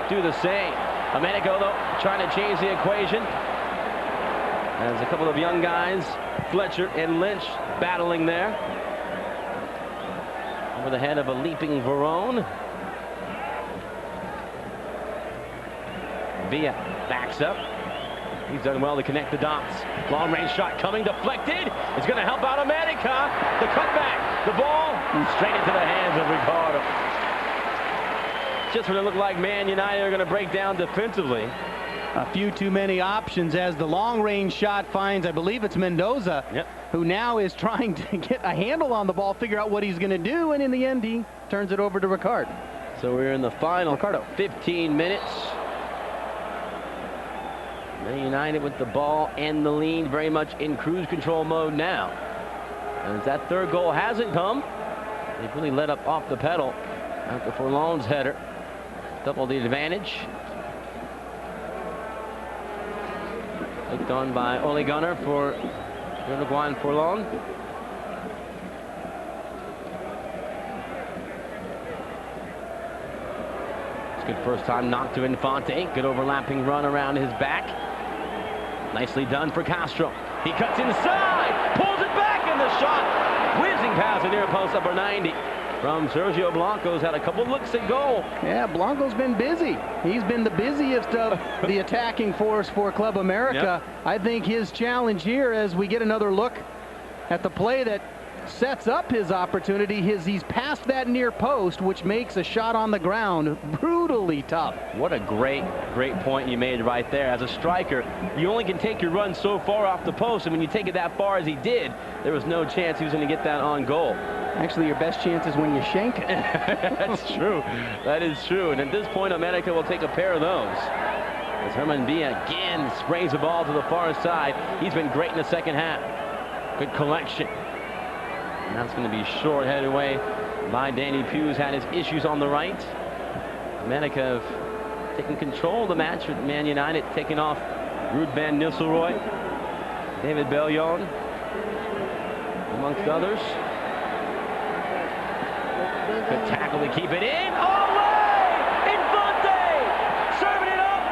do the same. América, though, trying to change the equation. There's a couple of young guys, Fletcher and Lynch, battling there. Over the head of a leaping Verón. Villa backs up. He's done well to connect the dots. Long range shot coming, deflected. It's going to help out América. The cutback, the ball straight into the hands of Ricardo. Just when it looked like Man United are going to break down defensively. A few too many options as the long range shot finds, I believe it's Mendoza, who now is trying to get a handle on the ball, figure out what he's going to do, and in the end he turns it over to Ricardo. So we're in the final 15 minutes. Man United with the ball and the lead, very much in cruise control mode now. And as that third goal hasn't come, they've really let up off the pedal after Forlán's header. Double the advantage. Looked on by Ole Gunnar for Uruguayan Forlán. It's good first time knock to Infante. Good overlapping run around his back. Nicely done for Castro. He cuts inside, pulls it back, and the shot whizzing past the near post, upper 90. From S.Blanco's had a couple looks at goal. Yeah, Blanco's been busy. He's been the busiest of the attacking force for Club América. I think his challenge here, as we get another look at the play that sets up his opportunity, he's past that near post, which makes a shot on the ground brutally tough. What a great point you made right there. As a striker, you only can take your run so far off the post, and when you take it that far as he did, there was no chance he was going to get that on goal. Actually, your best chance is when you shank it. That's true. That is true. And at this point, América will take a pair of those. As Herman Villa again sprays the ball to the far side. He's been great in the second half. Good collection. And that's going to be short, headed away by Danny Pugh's had his issues on the right. América have taken control of the match with Man United, taking off Ruud van Nistelrooy, David Bellion, amongst others. Good tackle to keep it in. All the way! Infante! Serving it up!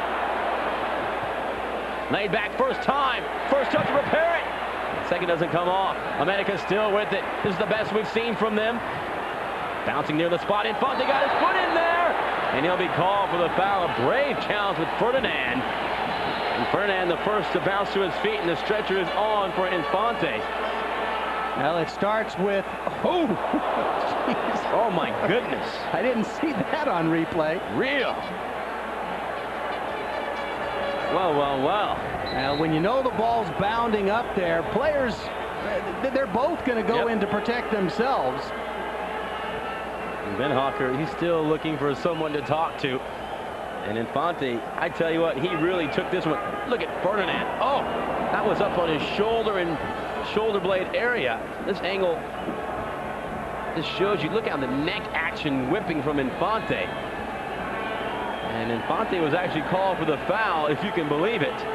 Laid back first time. First touch to repair it. Second doesn't come off. América still with it. This is the best we've seen from them. Bouncing near the spot. Infante got his foot in there. And he'll be called for the foul. A brave challenge with Ferdinand. And Ferdinand the first to bounce to his feet, and the stretcher is on for Infante. Well, it starts with, oh, geez. Oh my goodness. I didn't see that on replay. Real. Well, well, well. Now, when you know the ball's bounding up there, players, they're both going to go in to protect themselves. And Beenhakker, he's still looking for someone to talk to. And Infante, I tell you what, he really took this one. Look at Ferdinand. Oh, that was up on his shoulder and shoulder blade area. This angle, this shows you, look how the neck action whipping from Infante. And Infante was actually called for the foul, if you can believe it.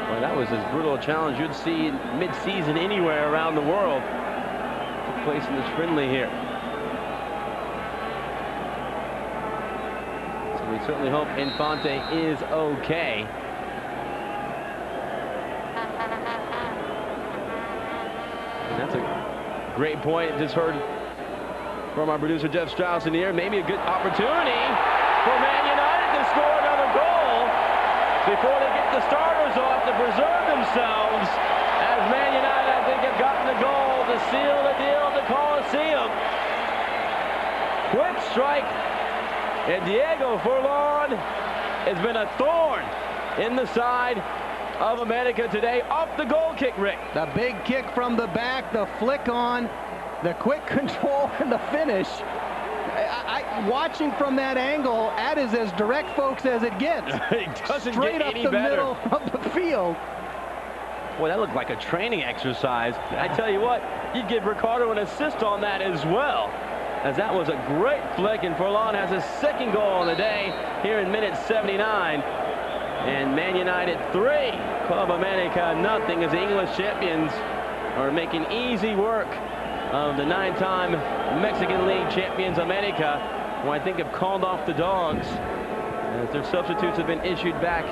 Well, that was as brutal a challenge you'd see mid-season anywhere around the world. Took place in this friendly here. So we certainly hope Infante is okay. And that's a great point. Just heard from our producer Jeff Strauss in here. Maybe a good opportunity for Man United to score another goal before they get the starters off to preserve themselves, as Man United, I think, have gotten the goal to seal the deal at the Coliseum. Quick strike, and Diego Forlán has been a thorn in the side of América today, off the goal kick, Rick. The big kick from the back, the flick on, the quick control, and the finish. Watching from that angle, that is as direct, folks, as it gets. It doesn't straight get up any the better. middle of the field. Boy, that looked like a training exercise. I tell you what, you'd give Ricardo an assist on that as well. as that was a great flick, and Forlán has his second goal of the day here in minute 79. And Man United 3, Club América nothing, as the English champions are making easy work of the 9-time Mexican League champions América, who I think have called off the dogs as their substitutes have been issued back.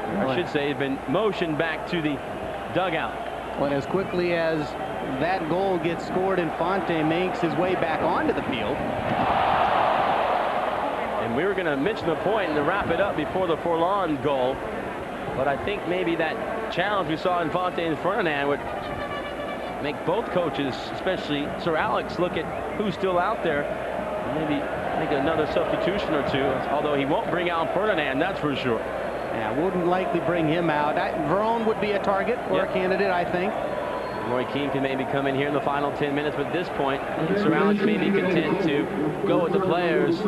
I should say, have been motioned back to the dugout. Well, as quickly as that goal gets scored, Infante makes his way back onto the field. And we were going to mention the point and to wrap it up before the Forlán goal, but I think maybe that challenge we saw Infante and Ferdinand would make both coaches, especially Sir Alex, look at who's still out there and maybe make another substitution or two, although he won't bring out Ferdinand, that's for sure. Yeah, wouldn't likely bring him out. Verón would be a target or a candidate, I think. Roy Keane can maybe come in here in the final 10 minutes, but at this point, Sir Alex may be content to go with the players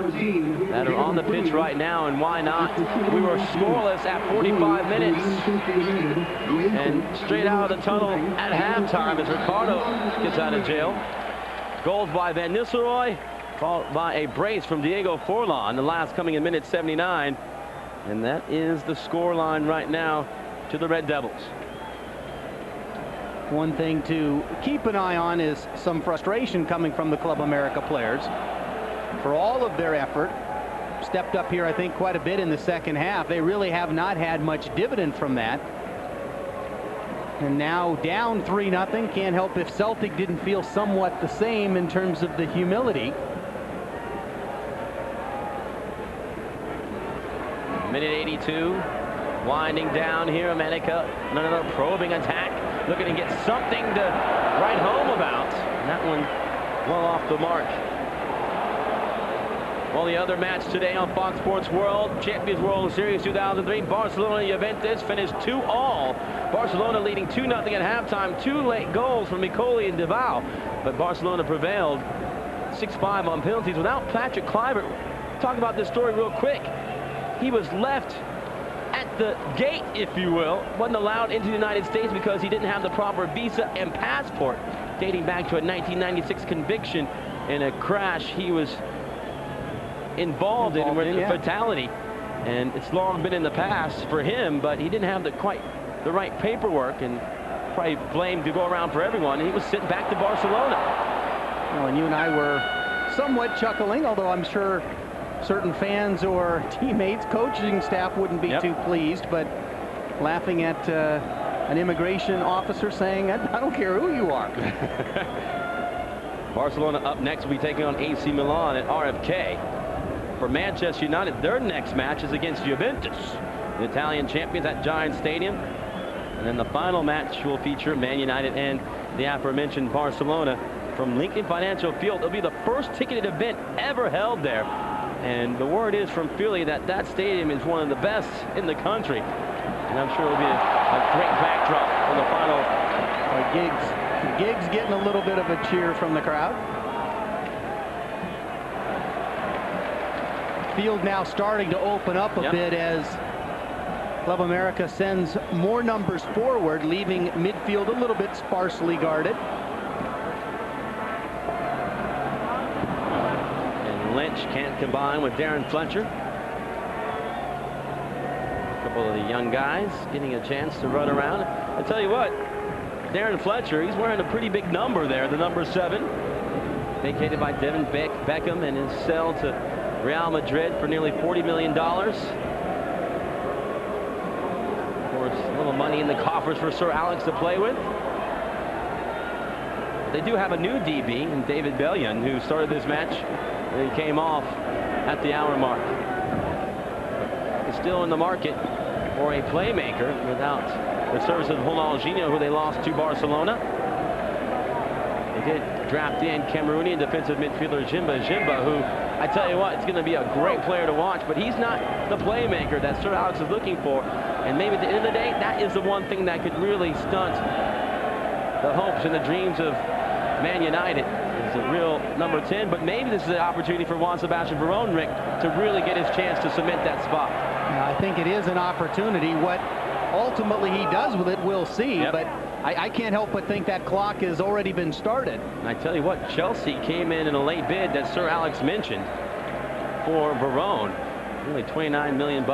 that are on the pitch right now, and why not? We were scoreless at 45 minutes, and straight out of the tunnel at halftime as Ricardo gets out of jail. Goals by Van Nistelrooy, followed by a brace from Diego Forlán, the last coming in minute 79. And that is the score line right now to the Red Devils. One thing to keep an eye on is some frustration coming from the Club América players for all of their effort. Stepped up here, I think, quite a bit in the second half. They really have not had much dividend from that. And now down 3-0. Can't help if Celtic didn't feel somewhat the same in terms of the humility. Minute 82, winding down here. América, another probing attack, looking to get something to write home about. And that one well off the mark. Well, the other match today on Fox Sports World, Champions World Series 2003, Barcelona-Juventus finished 2-2. Barcelona leading 2-0 at halftime. 2 late goals from Micoli and Deval, but Barcelona prevailed 6-5 on penalties without Patrick Kluivert. Talk about this story real quick. He was left at the gate, if you will, wasn't allowed into the United States because he didn't have the proper visa and passport, dating back to a 1996 conviction in a crash he was involved in with a fatality. And it's long been in the past for him, but he didn't have quite the right paperwork, and probably blamed to go around for everyone. And he was sent back to Barcelona. Well, and you and I were somewhat chuckling, although I'm sure certain fans or teammates, coaching staff wouldn't be too pleased, but laughing at an immigration officer saying, I don't care who you are. Barcelona up next will be taking on AC Milan at RFK. For Manchester United, their next match is against Juventus, the Italian champions, at Giant Stadium. And then the final match will feature Man United and the aforementioned Barcelona from Lincoln Financial Field. It'll be the first ticketed event ever held there. And the word is from Philly that that stadium is one of the best in the country. And I'm sure it'll be a great backdrop for the final. Giggs getting a little bit of a cheer from the crowd. Field now starting to open up a bit as Club América sends more numbers forward, leaving midfield a little bit sparsely guarded. Lynch can't combine with Darren Fletcher. A couple of the young guys getting a chance to run around. I tell you what, Darren Fletcher, he's wearing a pretty big number there, the number 7. Vacated by Devin Beckham and his sell to Real Madrid for nearly $40 million. Of course, a little money in the coffers for Sir Alex to play with. They do have a new DB in David Bellion, who started this match and he came off at the hour mark. He's still in the market for a playmaker without the services of Ronaldinho, who they lost to Barcelona. They did draft in Cameroonian defensive midfielder Jimba, who, I tell you what, it's going to be a great player to watch, but he's not the playmaker that Sir Alex is looking for. And maybe at the end of the day, that is the one thing that could really stunt the hopes and the dreams of Man United. It's a real number 10, but maybe this is an opportunity for Juan Sebastian Verón, Rick, to really get his chance to cement that spot. Yeah, I think it is an opportunity. What ultimately he does with it, we'll see. But I can't help but think that clock has already been started. And I tell you what, Chelsea came in a late bid that Sir Alex mentioned for Verón, nearly $29 million.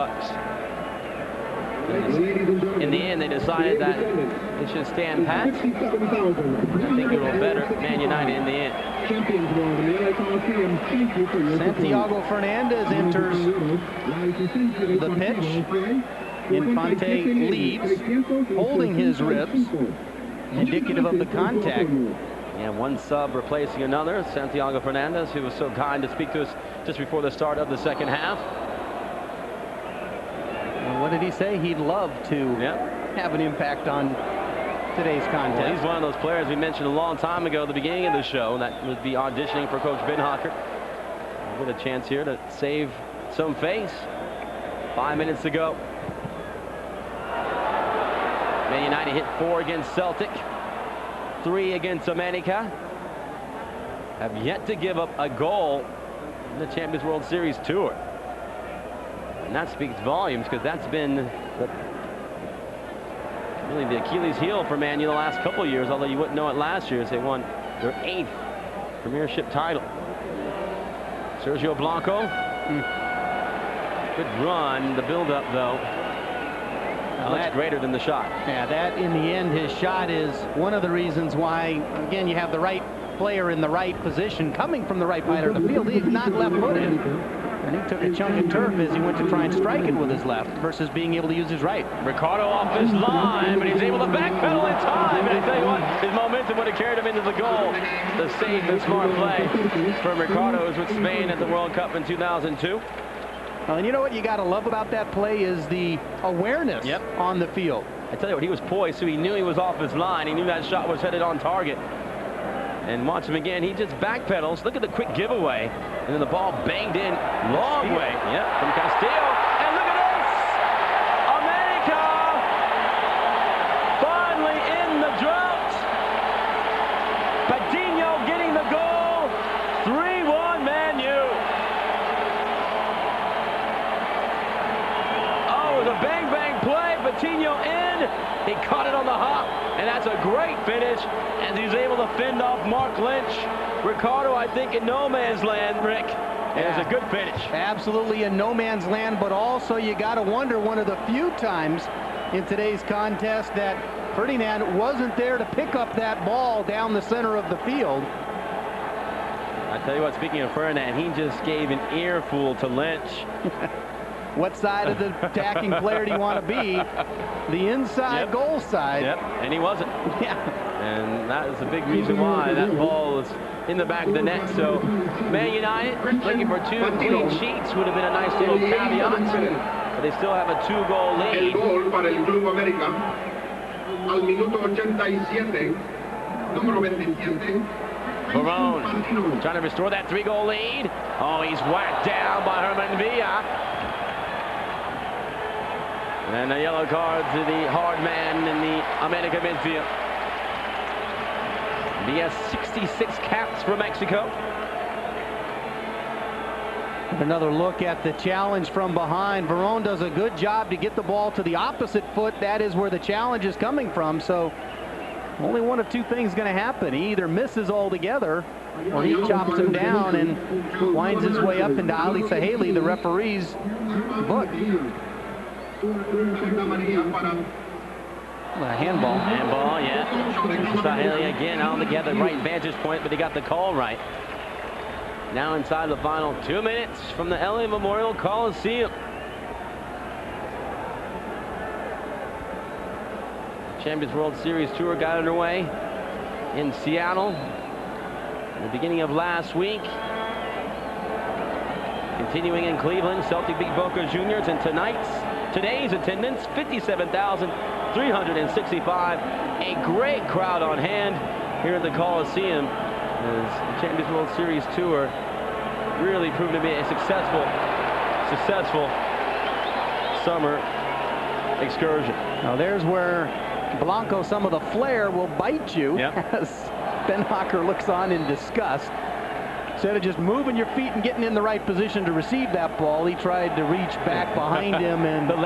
In the end, they decided that they should stand pat. I think it will better Man United in the end. Santiago Fernandez enters the pitch. Infante leads, holding his ribs, indicative of the contact. Yeah, one sub replacing another. Santiago Fernandez, who was so kind to speak to us just before the start of the second half. Well, what did he say? He'd love to have an impact on today's contest. Well, he's one of those players we mentioned a long time ago at the beginning of the show that would be auditioning for Coach Beenhakker. With a chance here to save some face. 5 minutes to go. Man United hit 4 against Celtic, 3 against América. Have yet to give up a goal in the Champions World Series tour. And that speaks volumes, because that's been really the Achilles heel for Man U the last couple of years, although you wouldn't know it last year as they won their 8th Premiership title. S.Blanco. Good run. The build-up, though, much greater than the shot. Yeah, that in the end, his shot is one of the reasons why, again, you have the right player in the right position, coming from the right side of the field. He's not left-footed, and he took a chunk of turf as he went to try and strike it with his left versus being able to use his right. Ricardo off his line, but he's able to backpedal in time. And I tell you what, his momentum would have carried him into the goal. The safe and smart play from Ricardo, who was with Spain at the World Cup in 2002. And you know what you got to love about that play is the awareness on the field. I tell you what, he was poised, so he knew he was off his line. He knew that shot was headed on target. And watch him again. He just backpedals. Look at the quick giveaway. And then the ball banged in long way. Yep, from Castillo. And look at this! América finally in the drought. Patiño getting the goal. 3-1 Man U. Oh, the bang-bang play. Patiño in. He caught it on the hop, and that's a great finish as he's able to fend off Mark Lynch. Ricardo, I think, in no man's land, Rick. It was a good finish. Absolutely in no man's land, but also you got to wonder, one of the few times in today's contest that Ferdinand wasn't there to pick up that ball down the center of the field. I tell you what, speaking of Ferdinand, he just gave an earful to Lynch. What side of the attacking player do you want to be? The inside goal side. Yep, and he wasn't. And that is a big reason why that ball was in the back of the net. So Man United looking for 2 clean sheets would have been a nice little caveat. But they still have a 2-goal lead. El gol para el Club América al minuto 87, número 27. Verón trying to restore that 3-goal lead. Oh, he's whacked down by Herman Villa. And a yellow card to the hard man in the América midfield. Villa, 66 caps for Mexico. Another look at the challenge from behind. Verón does a good job to get the ball to the opposite foot. That is where the challenge is coming from. So only one of 2 things going to happen. He either misses altogether, or he chops him down and winds his way up into Ali Saheli, the referee's book. Handball. Handball, yeah. Saheli again on together, right vantage point, but he got the call right. Now inside the final 2 minutes from the LA Memorial Coliseum. Champions World Series tour got underway in Seattle at the beginning of last week. Continuing in Cleveland, Celtic beat Boca Juniors, and today's attendance, 57,365. A great crowd on hand here at the Coliseum as the Champions World Series tour really proved to be a successful summer excursion. Now there's where Blanco, some of the flair will bite you as Beenhakker looks on in disgust. Instead of just moving your feet and getting in the right position to receive that ball, he tried to reach back behind him and the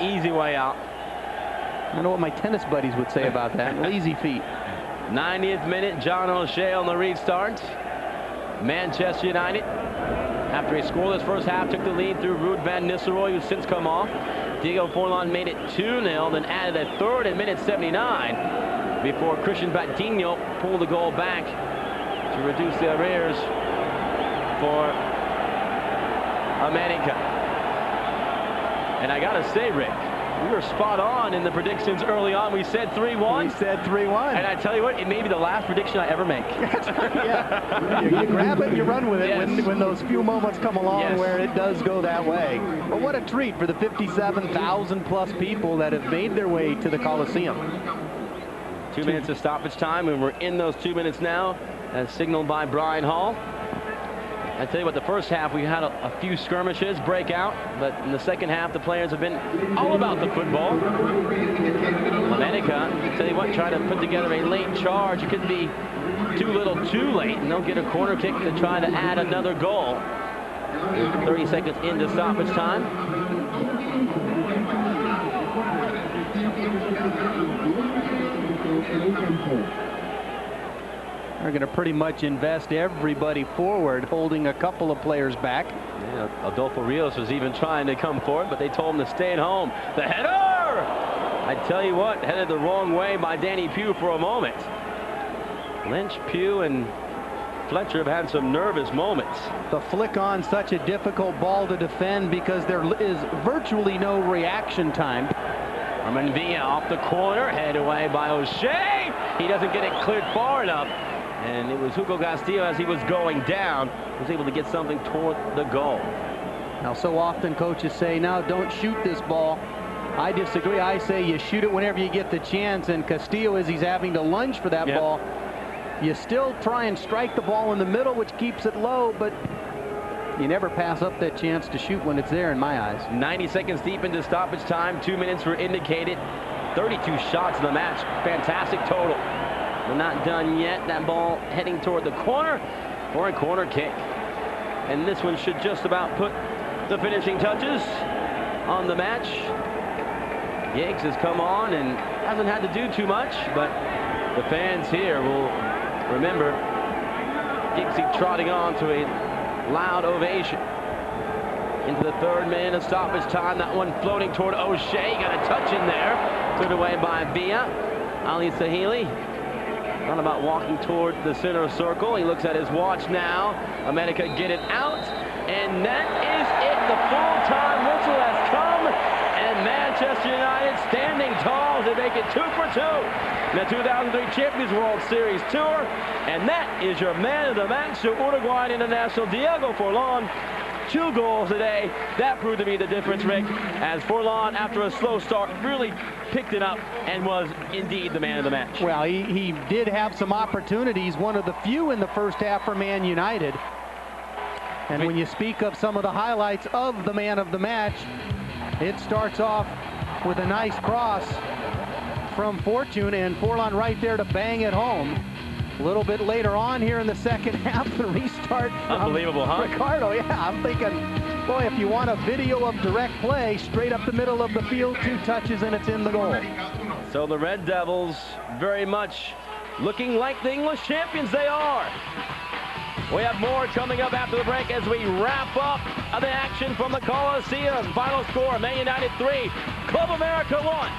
easy way out. I know what my tennis buddies would say about that. Lazy feet. 90th minute, John O'Shea on the restart. Manchester United, after he scored his first half, took the lead through Ruud van Nistelrooy, who's since come off. Diego Forlán made it 2-0, then added a third at minute 79 before Christian Patiño pulled the goal back to reduce the arrears for América. And I gotta say, Rick, we were spot on in the predictions early on. We said 3-1. We said 3-1. And I tell you what, it may be the last prediction I ever make. Yeah. You grab it, you run with it. Yes. when those few moments come along, yes, where it does go that way. But what a treat for the 57,000 plus people that have made their way to the Coliseum. 2 minutes of stoppage time, and we're in those 2 minutes now, as signaled by Brian Hall. I tell you what, the first half we had a few skirmishes break out, but in the second half the players have been all about the football. América, I tell you what, try to put together a late charge. It could be too little too late, and they'll get a corner kick to try to add another goal. 30 seconds into stoppage time. They're going to pretty much invest everybody forward, holding a couple of players back. Yeah, Adolfo Ríos was even trying to come forward, but they told him to stay at home. The header! I tell you what, headed the wrong way by Danny Pugh for a moment. Lynch, Pugh, and Fletcher have had some nervous moments. The flick on such a difficult ball to defend because there is virtually no reaction time. Villa off the corner, headed away by O'Shea. He doesn't get it cleared far enough. And it was Hugo Castillo, as he was going down, was able to get something toward the goal. Now, so often coaches say, now don't shoot this ball. I disagree. I say you shoot it whenever you get the chance. And Castillo, as he's having to lunge for that ball, you still try and strike the ball in the middle, which keeps it low, but you never pass up that chance to shoot when it's there, in my eyes. 90 seconds deep into stoppage time. 2 minutes were indicated. 32 shots in the match. Fantastic total. We're not done yet. That ball heading toward the corner for a corner kick. And this one should just about put the finishing touches on the match. Giggs has come on and hasn't had to do too much, but the fans here will remember Giggsy trotting on to a loud ovation. Into the third minute of stoppage time. That one floating toward O'Shea. Got a touch in there. Cleared away by Villa. Ali Saheli. Thought about walking toward the center circle. He looks at his watch now. América get it out. And that is it. The full-time whistle has come. And Manchester United standing tall as they make it 2 for 2 in the 2003 Champions World Series Tour. And that is your man of the match, the Uruguayan international Diego Forlán. 2 goals today. That proved to be the difference, Rick, as Forlán, after a slow start, really picked it up and was indeed the man of the match. Well, he did have some opportunities, one of the few in the first half for Man United. And when you speak of some of the highlights of the man of the match, it starts off with a nice cross from Fortune, and Forlán right there to bang it home. A little bit later on here in the second half, the restart. Unbelievable, huh? Ricardo, yeah, I'm thinking, boy, if you want a video of direct play, straight up the middle of the field, 2 touches, and it's in the goal. So the Red Devils very much looking like the English champions they are. We have more coming up after the break as we wrap up the action from the Coliseum. Final score, Man United 3, Club America 1.